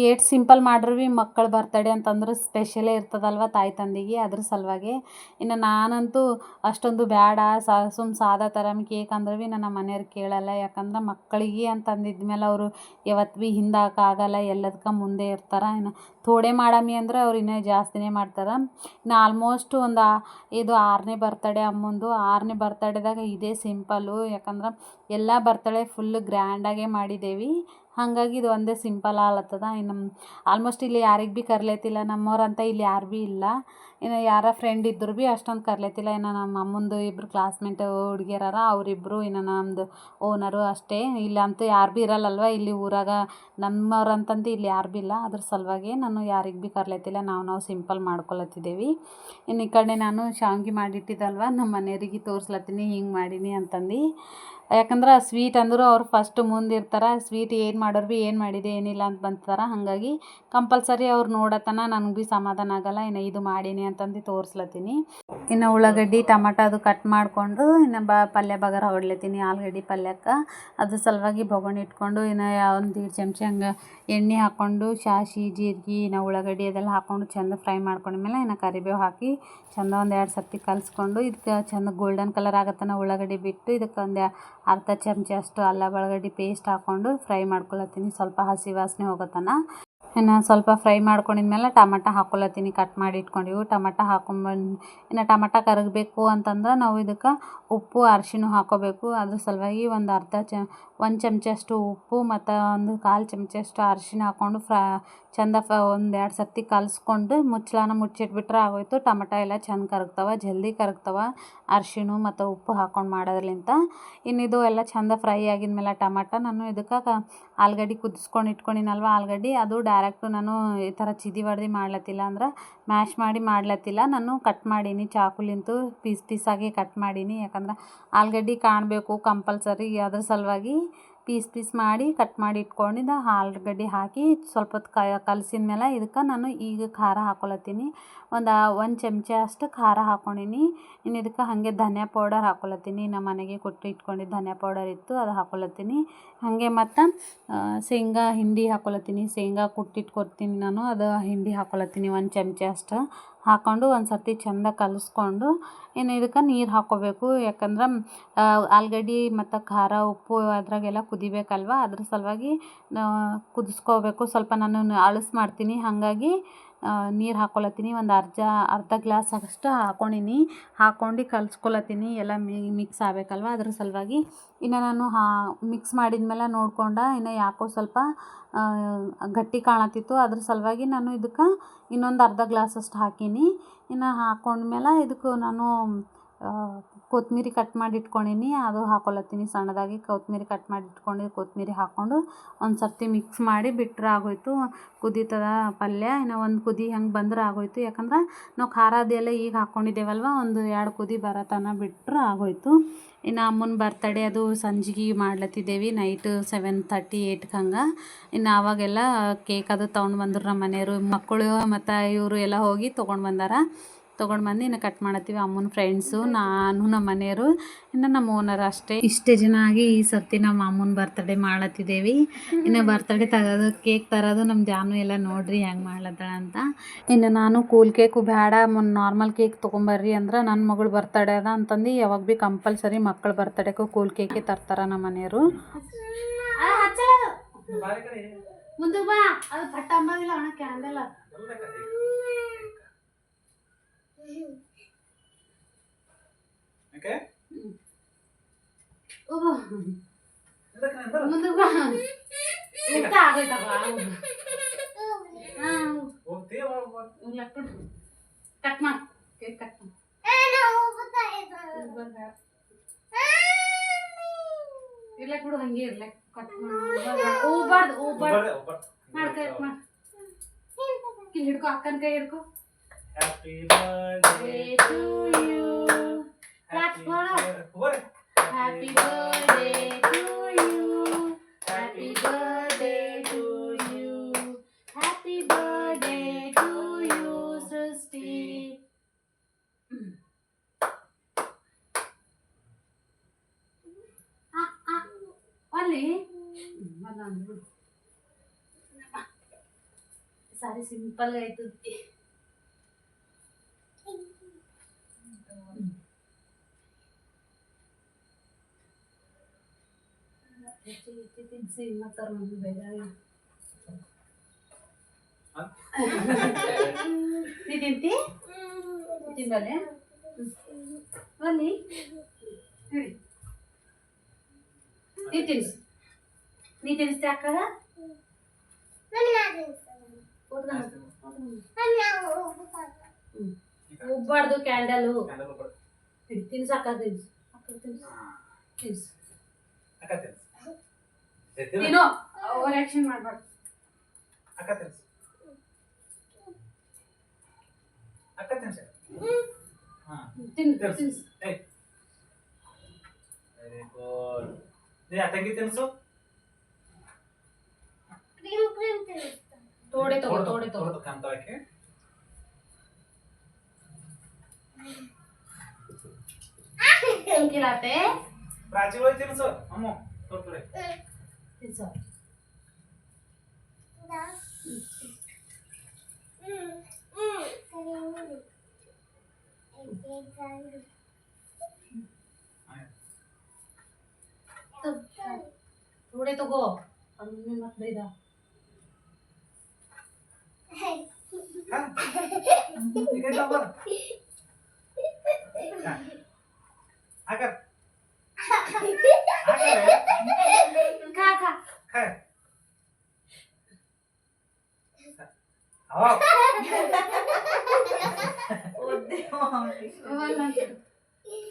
ಎಷ್ಟು ಸಿಂಪಲ್ ಮಾಡ್ರು ಭೀ ಮಕ್ಕಳ ಬರ್ತಡೇ ಅಂತಂದ್ರೆ ಸ್ಪೆಷಲೇ ಇರ್ತದಲ್ವ ತಾಯಿ ತಂದೆಗೆ, ಅದ್ರ ಸಲುವಾಗಿ. ಇನ್ನು ನಾನಂತೂ ಅಷ್ಟೊಂದು ಬೇಡ ಸುಮ್ಮ ಸಾದಾ ತರಮ್ ಕೇಕ್ ಅಂದ್ರೆ ಭೀ ನಮ್ಮ ಮನೆಯವ್ರು ಕೇಳಲ್ಲ. ಯಾಕಂದ್ರೆ ಮಕ್ಕಳಿಗೆ ಅಂತಂದಿದ್ಮೇಲೆ ಅವರು ಯಾವತ್ತು ಭೀ ಹಿಂದಾಕಾಗಲ್ಲ, ಎಲ್ಲದಕ್ಕೆ ಮುಂದೆ ಇರ್ತಾರೆ. ಇನ್ನು ಥೋಡೆ ಮಾಡಮಿ ಅಂದ್ರೆ ಅವ್ರು ಇನ್ನೂ ಜಾಸ್ತಿನೇ ಮಾಡ್ತಾರೆ. ಇನ್ನು ಆಲ್ಮೋಸ್ಟ್ ಇದು 6ನೇ ಬರ್ತಡೇ ಅಮ್ಮಂದು. 6ನೇ ಬರ್ತಡೇದಾಗ ಇದೇ ಸಿಂಪಲ್ಲು. ಯಾಕಂದ್ರೆ ಎಲ್ಲ ಬರ್ತಡೇ ಫುಲ್ಲು ಗ್ರ್ಯಾಂಡಾಗೇ ಮಾಡಿದ್ದೇವೆ. ಹಾಗಾಗಿ ಇದು ಒಂದೇ ಸಿಂಪಲ್ ಆಗ್ಲತ್ತದ. ಇನ್ನು ಆಲ್ಮೋಸ್ಟ್ ಇಲ್ಲಿ ಯಾರಿಗೆ ಭೀ ಕರ್ಲೇತಿಲ್ಲ, ನಮ್ಮವ್ರಂತ ಇಲ್ಲಿ ಯಾರು ಭೀ ಇಲ್ಲ. ಇನ್ನು ಯಾರ ಫ್ರೆಂಡ್ ಇದ್ದರು ಭೀ ಅಷ್ಟೊಂದು ಕರ್ಲೇತಿಲ್ಲ. ಇನ್ನು ನಮ್ಮ ಅಮ್ಮಂದು ಇಬ್ಬರು ಕ್ಲಾಸ್ಮೇಟ್ ಹುಡುಗಿಯರಾರ, ಅವರಿಬ್ಬರು ಇನ್ನು ನಮ್ಮದು ಓನರು ಅಷ್ಟೇ. ಇಲ್ಲಂತೂ ಯಾರು ಭೀ ಇರಲ್ಲಲ್ವ ಇಲ್ಲಿ ಊರಾಗ, ನಮ್ಮವ್ರಂತಂದು ಇಲ್ಲಿ ಯಾರು ಭೀ ಇಲ್ಲ. ಅದ್ರ ಸಲುವಾಗಿ ನಾನು ಯಾರಿಗೆ ಭೀ ಕರ್ಲೇತಿಲ್ಲ, ನಾವು ಸಿಂಪಲ್ ಮಾಡ್ಕೊಳತ್ತಿದ್ದೇವೆ. ಇನ್ನು ಈ ಕಡೆ ನಾನು ಶಾವಿಗೆ ಮಾಡಿಟ್ಟಿದ್ದಲ್ವ ನಮ್ಮ ಮನೆಯವ್ರಿಗೆ ತೋರಿಸ್ಲತ್ತೀನಿ ಹಿಂಗೆ ಮಾಡೀನಿ ಅಂತಂದು. ಯಾಕಂದ್ರೆ ಸ್ವೀಟ್ ಅಂದರೂ ಅವ್ರು ಫಸ್ಟ್ ಮುಂದಿರ್ತಾರೆ. ಸ್ವೀಟ್ ಏನು ಮಾಡೋರು ಭೀ ಏನು ಮಾಡಿದೆ ಏನಿಲ್ಲ ಅಂತ ಬಂತಾರೆ. ಹಾಗಾಗಿ ಕಂಪಲ್ಸರಿ ಅವ್ರು ನೋಡತನ ನನಗೆ ಭೀ ಸಮಾಧಾನ ಆಗಲ್ಲ. ಇನ್ನು ಇದು ಮಾಡೀನಿ ಅಂತಂದು ತೋರಿಸ್ಲತ್ತೀನಿ. ಇನ್ನು ಉಳ್ಳಾಗಡ್ಡಿ ಟಮಾಟ ಅದು ಕಟ್ ಮಾಡಿಕೊಂಡು ಇನ್ನು ಪಲ್ಯ ಬಗಾರ ಹೊಡ್ಲತ್ತೀನಿ ಆಲೂಗಡ್ಡೆ ಪಲ್ಯಕ್ಕೆ. ಅದ್ರ ಸಲುವಾಗಿ ಬೊಗಣಿ ಇಟ್ಕೊಂಡು ಇನ್ನು ಒಂದು 2 ಚಮಚ ಹಂಗೆ ಎಣ್ಣೆ ಹಾಕ್ಕೊಂಡು ಸಾಸ್ವೆ ಜೀರಿಗೆ ಇನ್ನು ಉಳ್ಳಾಗಡ್ಡಿ ಅದೆಲ್ಲ ಹಾಕ್ಕೊಂಡು ಚೆಂದ ಫ್ರೈ ಮಾಡ್ಕೊಂಡ್ಮೇಲೆ ಇನ್ನು ಕರಿಬೇವು ಹಾಕಿ ಚೆಂದ ಒಂದು 2 ಸರ್ತಿ ಕಲಿಸ್ಕೊಂಡು ಇದಕ್ಕೆ ಚೆಂದ ಗೋಲ್ಡನ್ ಕಲರ್ ಆಗತ್ತನ ಉಳ್ಳಾಗಡ್ಡಿ ಬಿಟ್ಟು ಇದಕ್ಕೆ ಒಂದು ಅರ್ಧ ಚಮಚ ಅಷ್ಟು ಅಲ್ಲ ಬೆಳಗಡ್ಡಿ ಪೇಸ್ಟ್ ಹಾಕ್ಕೊಂಡು ಫ್ರೈ ಮಾಡ್ಕೊಳತ್ತೀನಿ ಸ್ವಲ್ಪ ಹಸಿ ವಾಸನೆ ಹೋಗೋತನ. ಇನ್ನು ಸ್ವಲ್ಪ ಫ್ರೈ ಮಾಡ್ಕೊಂಡಿದ್ಮೇಲೆ ಟಮಾಟ ಹಾಕ್ಕೊಳತ್ತೀನಿ, ಕಟ್ ಮಾಡಿ ಇಟ್ಕೊಂಡಿವು. ಟಮಾಟ ಹಾಕೊಂಡ್ಬಂದು ಇನ್ನು ಟಮಾಟ ಕರಗಬೇಕು ಅಂತಂದ್ರೆ ನಾವು ಇದಕ್ಕೆ ಉಪ್ಪು ಅರಿಶಿಣ ಹಾಕ್ಕೋಬೇಕು. ಅದ್ರ ಸಲುವಾಗಿ ಒಂದು 1 ಚಮಚ ಅಷ್ಟು ಉಪ್ಪು ಮತ್ತು ಒಂದು 1/4 ಚಮಚ ಅಷ್ಟು ಅರಿಶಿಣ ಹಾಕ್ಕೊಂಡು ಚೆಂದ ಒಂದು 2 ಸರ್ತಿ ಕಲಿಸ್ಕೊಂಡು ಮುಚ್ಚಳನ ಮುಚ್ಚಿಟ್ಬಿಟ್ರೆ ಆಗೋಯ್ತು. ಟಮಾಟ ಎಲ್ಲ ಚೆಂದ ಕರಗ್ತವೆ, ಜಲ್ದಿ ಕರಗ್ತವೆ ಅರಿಶಿಣ ಮತ್ತು ಉಪ್ಪು ಹಾಕ್ಕೊಂಡು ಮಾಡೋದ್ರಲಿಂತ. ಇನ್ನಿದು ಎಲ್ಲ ಚೆಂದ ಫ್ರೈ ಆಗಿದ್ಮೇಲೆ ಟಮಾಟ ನಾನು ಇದಕ್ಕೆ ಆಲೂಗಡ್ಡೆ ಕುದಿಸ್ಕೊಂಡು ಇಟ್ಕೊಂಡಿನಲ್ವ ಆಲೂಗಡ್ಡೆ ಅದು ಡೈರೆಕ್ಟು ನಾನು ಈ ಥರ ಚಿದಿ ಬಡ್ದು ಮಾಡ್ಲತ್ತಿಲ್ಲ, ಅಂದ್ರೆ ಮ್ಯಾಶ್ ಮಾಡಿ ಮಾಡ್ಲತ್ತಿಲ್ಲ. ನಾನು ಕಟ್ ಮಾಡೀನಿ ಚಾಕುಲಿಂತು ಪೀಸಾಗಿ ಕಟ್ ಮಾಡೀನಿ. ಯಾಕಂದ್ರೆ ಆಲೂಗಡ್ಡೆ ಕಾಣಬೇಕು ಕಂಪಲ್ಸರಿ, ಅದ್ರ ಸಲುವಾಗಿ ಪೀಸ್ ಮಾಡಿ ಕಟ್ ಮಾಡಿ ಇಟ್ಕೊಂಡಿದ್ದ ಆಲೂಗಡ್ಡೆ ಹಾಕಿ ಸ್ವಲ್ಪ ಹೊತ್ತು ಕಲಸಿದ ಮೇಲೆ ಇದಕ್ಕೆ ನಾನು ಈಗ ಖಾರ ಹಾಕ್ಕೊಳತ್ತೀನಿ. ಒಂದು 1 ಚಮಚ ಅಷ್ಟು ಖಾರ ಹಾಕ್ಕೊಂಡೀನಿ. ಇನ್ನು ಇದಕ್ಕೆ ಹಾಗೆ ಧನಿಯಾ ಪೌಡರ್ ಹಾಕ್ಕೊಳತ್ತೀನಿ. ನಮ್ಮ ಮನೆಗೆ ಕೊಟ್ಟು ಇಟ್ಕೊಂಡಿದ್ದು ಧನಿಯಾ ಪೌಡರ್ ಇತ್ತು, ಅದು ಹಾಕ್ಕೊಳತ್ತೀನಿ. ಹಾಗೆ ಮತ್ತು ಶೇಂಗಾ ಹಿಂಡಿ ಹಾಕ್ಕೊಳತ್ತೀನಿ. ಶೇಂಗಾ ಕುಟ್ಟಿಟ್ಕೊತೀನಿ ನಾನು, ಅದು ಹಿಂಡಿ ಹಾಕ್ಕೊಳತ್ತೀನಿ 1 ಚಮಚ ಅಷ್ಟು ಹಾಕ್ಕೊಂಡು ಒಂದು ಸರ್ತಿ ಚೆಂದ ಕಲಿಸ್ಕೊಂಡು ಇನ್ನು ಇದಕ್ಕೆ ನೀರು ಹಾಕ್ಕೋಬೇಕು. ಯಾಕಂದ್ರೆ ಆಲೂಗಡ್ಡೆ ಮತ್ತು ಖಾರ ಉಪ್ಪು ಅದ್ರಾಗೆಲ್ಲ ಕುದಿಬೇಕಲ್ವ, ಅದ್ರ ಸಲುವಾಗಿ ಕುದಿಸ್ಕೋಬೇಕು. ಸ್ವಲ್ಪ ನಾನು ಅಳಸ್ ಮಾಡ್ತೀನಿ, ಹಾಗಾಗಿ ನೀರು ಹಾಕ್ಕೊಳತ್ತೀನಿ. ಒಂದು ಅರ್ಧ ಗ್ಲಾಸ್ ಅಷ್ಟು ಹಾಕ್ಕೊಂಡು ಕಲ್ಸ್ಕೊಳತ್ತೀನಿ. ಎಲ್ಲ ಮಿಕ್ಸ್ ಆಗಬೇಕಲ್ವ, ಅದ್ರ ಸಲುವಾಗಿ. ಇನ್ನು ನಾನು ಮಿಕ್ಸ್ ಮಾಡಿದ್ಮೇಲೆ ನೋಡ್ಕೊಂಡು ಇನ್ನು ಯಾಕೋ ಸ್ವಲ್ಪ ಗಟ್ಟಿ ಕಾಣತ್ತಿತ್ತು. ಅದ್ರ ಸಲುವಾಗಿ ನಾನು ಇದಕ್ಕೆ ಇನ್ನೊಂದು ಅರ್ಧ ಗ್ಲಾಸಷ್ಟು ಹಾಕೀನಿ. ಇನ್ನು ಹಾಕ್ಕೊಂಡ್ಮೇಲೆ ಇದಕ್ಕೆ ನಾನು ಕೊತ್ತಂಬರಿ ಕಟ್ ಮಾಡಿ ಇಟ್ಕೊಂಡೀನಿ, ಅದು ಹಾಕ್ಕೊಳತ್ತೀನಿ. ಸಣ್ಣದಾಗಿ ಕೊತ್ತಂಬರಿ ಕಟ್ ಮಾಡಿ ಕೊತ್ತಂಬರಿ ಹಾಕ್ಕೊಂಡು ಒಂದು ಸರ್ತಿ ಮಿಕ್ಸ್ ಮಾಡಿ ಬಿಟ್ಟರೆ ಆಗೋಯ್ತು. ಕುದೀತದ ಪಲ್ಯ. ಇನ್ನು ಒಂದು ಕುದಿ ಹಂಗೆ ಬಂದ್ರೆ ಆಗೋಯ್ತು. ಯಾಕಂದ್ರೆ ನಾವು ಖಾರ ಅದೆಲ್ಲ ಈಗ ಹಾಕ್ಕೊಂಡಿದ್ದೇವಲ್ವ, ಒಂದು 2 ಕುದಿ ಬರೋ ತನಕ ಬಿಟ್ಟರೆ ಆಗೋಯ್ತು. ಇನ್ನು ಅಮ್ಮನ ಬರ್ತಡೇ ಅದು ಸಂಜಿಗೆ ಮಾಡ್ಲತ್ತಿದ್ದೇವೆ, ನೈಟ್ 7:30 8ಕ್ಕೆ ಹಂಗೆ. ಇನ್ನು ಆವಾಗೆಲ್ಲ ಕೇಕ್ ಅದು ತೊಗೊಂಡು ಬಂದರು ನಮ್ಮ ಮನೆಯವರು. ಮಕ್ಕಳು ಮತ್ತು ಇವರು ಎಲ್ಲ ಹೋಗಿ ತೊಗೊಂಡು ಬಂದು ಇನ್ನು ಕಟ್ ಮಾಡತ್ತೀವಿ. ಅಮ್ಮನ ಫ್ರೆಂಡ್ಸು, ನಾನು, ನಮ್ಮ ಮನೆಯವರು, ಇನ್ನು ನಮ್ಮ ಓನರ್ ಅಷ್ಟೇ. ಇಷ್ಟೇ ಜನ ಆಗಿ ಈ ಸರ್ತಿ ನಮ್ಮ ಅಮ್ಮನ ಬರ್ತಡೇ ಮಾಡತ್ತಿದ್ದೇವೆ. ಇನ್ನು ಬರ್ತಡೇ ತಗೋದು ಕೇಕ್ ತರೋದು ನಮ್ಮ ಜಾನು ಎಲ್ಲ ನೋಡ್ರಿ ಹೆಂಗೆ ಮಾಡ್ಲತ್ತಾಳ ಅಂತ. ಇನ್ನು ನಾನು ಕೂಲ್ ಕೇಕು ಬೇಡ, ನಾರ್ಮಲ್ ಕೇಕ್ ತೊಗೊಂಬರ್ರಿ ಅಂದ್ರೆ ನನ್ನ ಮಗಳು ಬರ್ತಡೇ ಅದ ಅಂತಂದು ಯಾವಾಗ ಭೀ ಕಂಪಲ್ಸರಿ ಮಕ್ಕಳ ಬರ್ತಡೇಗೂ ಕೂಲ್ ಕೇಕೇ ತರ್ತಾರೆ ನಮ್ಮ ಮನೆಯವರು. ಮುಂದೆ ಬಾ, ಅದು ಪಟ್ಟ ಅಂಬೋದಿಲ್ಲ ಅಣ್ಣ, ಕ್ಯಾಂಡಲ್ ಮುಂದೆ ಬಾ, ಊಟ ಆಗೈತಪ್ಪ. ಕಟ್ ಮಾಡಿ ಕೇಕ್ ಕಟ್ ಮಾಡಿ. ಇರ್ಲಕ್ ಬಿಡು, ಹಂಗೆ ಇರ್ಲಕ್. ಕಟ್ ಹೋಗ್ಬಾರ್ದು ಮಾಡ್ಕೊ ಹಿಡ್ಕೊ, ಅಕ್ಕನ ಕೈ ಹಿಡ್ಕೊ. Happy birthday to you. Happy birthday to you. Happy birthday to you. Happy birthday to you, Srishti. ಅಲ್ಲಿ ಸಾರಿ ಸಿಂಪಲ್ ಆಯ್ತು. ತಿನ್ಸಿ ಮತ್ತಾರ ಮಂದಿ ಬೇಜಾರ. ನೀ ತಿಂತಿ ತಿಂಬಲೆ ಅಲ್ಲಿ ಹೇಳಿ. ನೀ ತಿನ್ನಿಸ್ತಿ ಅಕ್ಕಗ? ಉಬ್ಬಾರ್ದು ಕ್ಯಾಂಡಲು. ತಿನ್ಸು ಅಕ್ಕ, ತಿನ್ಸು ನೀನು ಓವರ್ ಆಕ್ಷನ್ ಮಾಡ್ಬಾರ್ದು. ತೋಡೆ ತಗೋ खिलाते प्राची बोल तिनसो अम्मो तोड़े तिनसो थोड़े तो गो मम्मी मत दे दा आकर खा खा खा आओ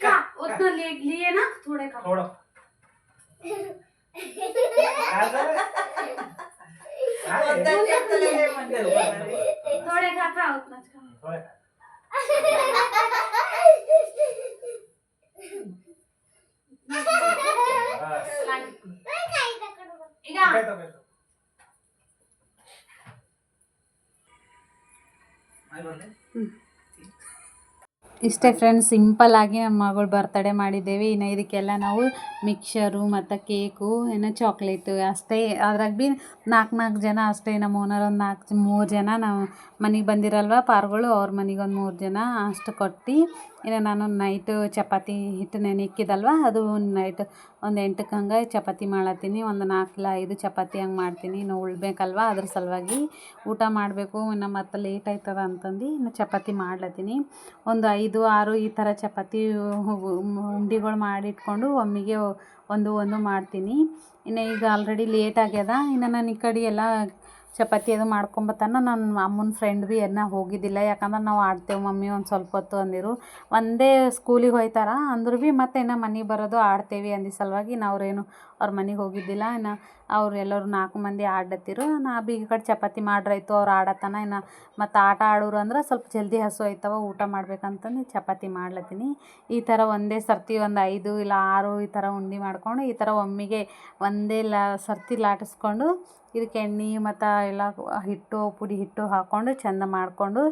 का उतना लिए ना थोड़े का थोड़ा थोड़े खा उतना थोड़े ಇಷ್ಟೇ ಫ್ರೆಂಡ್ಸ್, ಸಿಂಪಲ್ ಆಗಿ ನಮ್ಮ ಮಗಳು ಬರ್ತಡೇ ಮಾಡಿದ್ದೇವೆ. ಇನ್ನು ಇದಕ್ಕೆಲ್ಲ ನಾವು ಮಿಕ್ಸರು ಮತ್ತು ಕೇಕು ಏನೋ ಚಾಕ್ಲೇಟು ಅಷ್ಟೇ. ಅದ್ರಾಗ ಭೀ 4 ಜನ ಅಷ್ಟೇ. ನಮ್ಮ ಓನರ್ ಒಂದು 3 ಜನ ನಾವು ಮನೆಗೆ ಬಂದಿರಲ್ವ ಪಾರ್ಗಳು, ಅವ್ರ ಮನೆಗೆ ಒಂದು 3 ಜನ ಅಷ್ಟು ಕೊಟ್ಟು. ಇನ್ನು ನಾನು ನೈಟು ಚಪಾತಿ ಹಿಟ್ಟು ನೆನೆಕ್ಕಿದಲ್ವ, ಅದು ನೈಟ್ ಒಂದು 8ಕ್ಕೆ ಹಂಗೆ ಚಪಾತಿ ಮಾಡತ್ತೀನಿ. ಒಂದು 4 ಇಲ್ಲ 5 ಚಪಾತಿ ಹಂಗೆ ಮಾಡ್ತೀನಿ. ಇನ್ನು ಉಳ್ಬೇಕಲ್ವ ಅದ್ರ ಸಲುವಾಗಿ ಊಟ ಮಾಡಬೇಕು, ಇನ್ನು ಮತ್ತೆ ಲೇಟ್ ಆಯ್ತದ ಅಂತಂದು ಇನ್ನು ಚಪಾತಿ ಮಾಡ್ಲತ್ತೀನಿ. ಒಂದು 5 6 ಈ ಥರ ಚಪಾತಿ ಉಂಡೆಗಳು ಮಾಡಿಟ್ಕೊಂಡು ಒಮ್ಮೆಗೆ ಒಂದು ಮಾಡ್ತೀನಿ. ಇನ್ನು ಈಗ ಆಲ್ರೆಡಿ ಲೇಟ್ ಆಗ್ಯದ. ಇನ್ನು ನಾನು ಈ ಕಡೆ ಎಲ್ಲ ಚಪಾತಿ ಅದು ಮಾಡ್ಕೊಂಬತ್ತಾನ ನನ್ನ ಅಮ್ಮನ ಫ್ರೆಂಡ್ ಭೀ ಹೋಗಿದ್ದಿಲ್ಲ. ಯಾಕಂದ್ರೆ ನಾವು ಆಡ್ತೇವೆ ಮಮ್ಮಿ ಒಂದು ಸ್ವಲ್ಪ ಹೊತ್ತು ಅಂದಿರು. ಒಂದೇ ಸ್ಕೂಲಿಗೆ ಹೋಯ್ತಾರ ಅಂದ್ರೂ ಭೀ ಮತ್ತೆ ಇನ್ನು ಮನೆಗೆ ಬರೋದು ಆಡ್ತೇವೆ ಅಂದ ಸಲುವಾಗಿ ನಾವ್ರೇನು ಅವ್ರ ಮನೆಗೆ ಹೋಗಿದ್ದಿಲ್ಲ. ಇನ್ನು ಅವ್ರು ಎಲ್ಲರೂ 4 ಮಂದಿ ಆಡ್ಲತ್ತಿರು. ನಾ ಭೀ ಈ ಕಡೆ ಚಪಾತಿ ಮಾಡ್ರಾಯ್ತು ಅವ್ರು ಆಡತನ. ಇನ್ನು ಮತ್ತು ಆಟ ಆಡೋರು ಅಂದ್ರೆ ಸ್ವಲ್ಪ ಜಲ್ದಿ ಹಸು ಆಯ್ತವ ಊಟ ಮಾಡ್ಬೇಕಂತಂದು ಚಪಾತಿ ಮಾಡ್ಲತ್ತೀನಿ. ಈ ಥರ ಒಂದೇ ಸರ್ತಿ ಒಂದು 5 ಇಲ್ಲ 6 ಈ ಥರ ಉಂಡೆ ಮಾಡ್ಕೊಂಡು ಈ ಥರ ಒಮ್ಮೆಗೆ ಒಂದೇ ಸರ್ತಿ ಲಾಟಿಸ್ಕೊಂಡು ಇದಕ್ಕೆ ಎಣ್ಣೆ ಮತ್ತು ಎಲ್ಲ ಹಿಟ್ಟು ಪುಡಿ ಹಿಟ್ಟು ಹಾಕ್ಕೊಂಡು ಚೆಂದ ಮಾಡಿಕೊಂಡು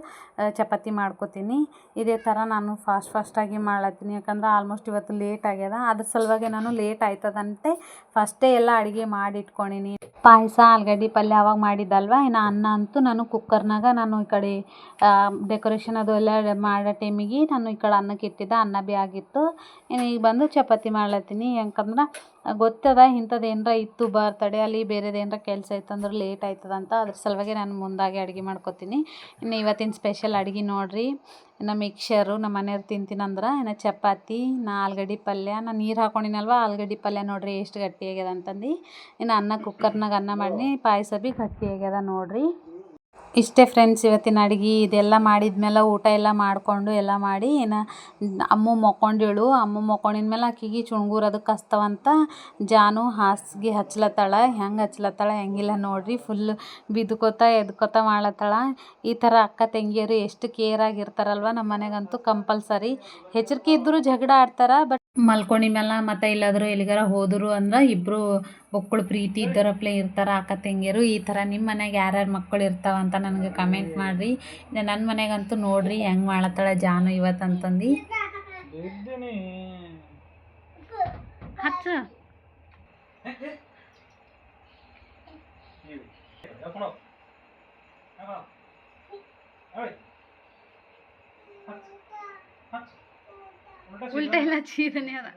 ಚಪಾತಿ ಮಾಡ್ಕೊತೀನಿ. ಇದೇ ಥರ ನಾನು ಫಾಸ್ಟಾಗಿ ಮಾಡ್ಲತ್ತೀನಿ. ಯಾಕಂದ್ರೆ ಆಲ್ಮೋಸ್ಟ್ ಇವತ್ತು ಲೇಟ್ ಆಗ್ಯದ. ಅದ್ರ ಸಲುವಾಗಿ ನಾನು ಲೇಟ್ ಆಯ್ತದಂತೆ ಫಸ್ಟೇ ಎಲ್ಲ ಅಡುಗೆ ಮಾಡಿಟ್ಕೊಂಡೀನಿ. ಪಾಯಸ ಆಲೂಗಡ್ಡೆ ಪಲ್ಯ ಅವಾಗ ಮಾಡಿದ್ದಲ್ವ. ಇನ್ನು ಅನ್ನ ಅಂತೂ ನಾನು ಕುಕ್ಕರ್ನಾಗ ನಾನು ಈ ಕಡೆ ಡೆಕೋರೇಷನ್ ಅದು ಎಲ್ಲ ಮಾಡೋ ಟೈಮಿಗೆ ನಾನು ಈ ಕಡೆ ಅನ್ನಕ್ಕೆ ಇಟ್ಟಿದ್ದೆ. ಅನ್ನ ಭೀ ಆಗಿತ್ತು. ಇನ್ನು ಈಗ ಬಂದು ಚಪಾತಿ ಮಾಡ್ಲತ್ತೀನಿ. ಯಾಕಂದ್ರೆ ಗೊತ್ತದ ಇಂಥದ್ದು ಏನರ ಇತ್ತು ಬರ್ತಡೇ ಅಲ್ಲಿ ಬೇರೆದು ಏನರ ಕೆಲಸ ಇತ್ತಂದ್ರೆ ಲೇಟ್ ಆಯ್ತದಂತ. ಅದ್ರ ಸಲುವಾಗಿ ನಾನು ಮುಂದಾಗಿ ಅಡುಗೆ ಮಾಡ್ಕೊತೀನಿ. ಇನ್ನು ಇವತ್ತಿನ ಸ್ಪೆಷಲ್ ಅಡುಗೆ ನೋಡಿರಿ, ಇನ್ನು ಮಿಕ್ಸರು ನಮ್ಮ ಮನೆಯವ್ರು ತಿಂತೀನಂದ್ರೆ ಇನ್ನು ಚಪಾತಿ, ಆಲೂಗಡ್ಡೆ ಪಲ್ಯ. ನಾನು ನೀರು ಹಾಕ್ಕೊಂಡಿನಲ್ವ ಆಲೂಗಡ್ಡೆ ಪಲ್ಯ ನೋಡಿರಿ ಎಷ್ಟು ಗಟ್ಟಿ ಆಗ್ಯದ ಅಂತಂದು. ಇನ್ನು ಅನ್ನ ಕುಕ್ಕರ್ನಾಗ ಅನ್ನ ಮಾಡಿ ಪಾಯಸ ಭೀ ಗಟ್ಟಿ ಆಗ್ಯದ ನೋಡಿರಿ. ಇಷ್ಟೇ ಫ್ರೆಂಡ್ಸ್ ಇವತ್ತಿನ ಅಡುಗೆ. ಇದೆಲ್ಲ ಮಾಡಿದ್ಮೇಲೆ ಊಟ ಎಲ್ಲ ಮಾಡಿಕೊಂಡು ಎಲ್ಲ ಮಾಡಿ ಇನ್ನು ಅಮ್ಮು ಮಕ್ಕೊಂಡೇಳು. ಅಮ್ಮು ಮಕ್ಕೊಂಡಿದ ಮೇಲೆ ಆಕೆಗೆ ಚುಣ್ಗೂರು ಅದಕ್ಕೆ ಹಚ್ತವಂತ ಜಾನು ಹಾಸಿಗೆ ಹಚ್ಲತ್ತಾಳ. ಹೆಂಗೆ ಹಚ್ಲತ್ತಾಳ ಹೆಂಗಿಲ್ಲ ನೋಡಿರಿ. ಫುಲ್ ಬಿದ್ಕೋತ ಎದ್ಕೋತ ಮಾಡ್ಲತ್ತಾಳ. ಈ ಥರ ಅಕ್ಕ ತಂಗಿಯರು ಎಷ್ಟು ಕೇರ್ ಆಗಿರ್ತಾರಲ್ವ ನಮ್ಮ ಮನೆಗಂತೂ ಕಂಪಲ್ಸರಿ. ಹೆದರಿಕೆ ಇದ್ದರೂ ಜಗಳ ಆಡ್ತಾರೆ. ಬಟ್ ಮಲ್ಕೊಂಡಿ ಮೇಲೆ ಮತ್ತು ಎಲ್ಲಾದರೂ ಎಲ್ಲಿಗಾರ ಹೋದರು ಅಂದ್ರೆ ಇಬ್ಬರು ಒಕ್ಕಳು ಪ್ರೀತಿ ಇದ್ದರಪ್ಲೆ ಇರ್ತಾರೆ ಅಕ್ಕ ತಂಗಿಯರು. ಈ ಥರ ನಿಮ್ಮ ಮನೆಗೆ ಯಾರ್ಯಾರು ಮಕ್ಕಳು ಇರ್ತಾವಂತ ನನಗೆ ಕಮೆಂಟ್ ಮಾಡಿರಿ. ನನ್ನ ಮನೆಗಂತೂ ನೋಡಿರಿ ಹೆಂಗೆ ಮಾಡ್ಲತ್ತಾಳ ಜಾನು ಇವತ್ತಂತಂದು. ಹಚ್ಚ ಉಲ್ಟಾ ಇಲ್ಲ ಚೀದನೆ ಅದ.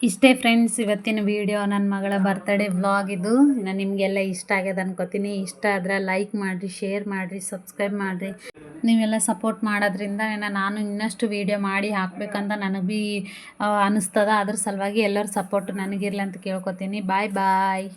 ಇಷ್ಟೇ ಫ್ರೆಂಡ್ಸ್ ಇವತ್ತಿನ ವಿಡಿಯೋ, ನನ್ನ ಮಗಳ ಬರ್ತ್ಡೇ ವ್ಲಾಗ್ ಇದು. ನಿಮಗೆಲ್ಲ ಇಷ್ಟ ಆಗ್ಯದ ಅನ್ಕೋತೀನಿ. ಇಷ್ಟ ಆದ್ರೆ ಲೈಕ್ ಮಾಡಿರಿ, ಶೇರ್ ಮಾಡಿರಿ, ಸಬ್ಸ್ಕ್ರೈಬ್ ಮಾಡಿರಿ. ನೀವೆಲ್ಲ ಸಪೋರ್ಟ್ ಮಾಡೋದ್ರಿಂದ ನಾನು ಇನ್ನಷ್ಟು ವೀಡಿಯೋ ಮಾಡಿ ಹಾಕ್ಬೇಕಂತ ನನಗೆ ಭೀ ಅನ್ನಿಸ್ತದ. ಅದ್ರ ಸಲುವಾಗಿ ಎಲ್ಲರ ಸಪೋರ್ಟ್ ನನಗಿರ್ಲಿ ಅಂತ ಕೇಳ್ಕೊತೀನಿ. ಬಾಯ್ ಬಾಯ್.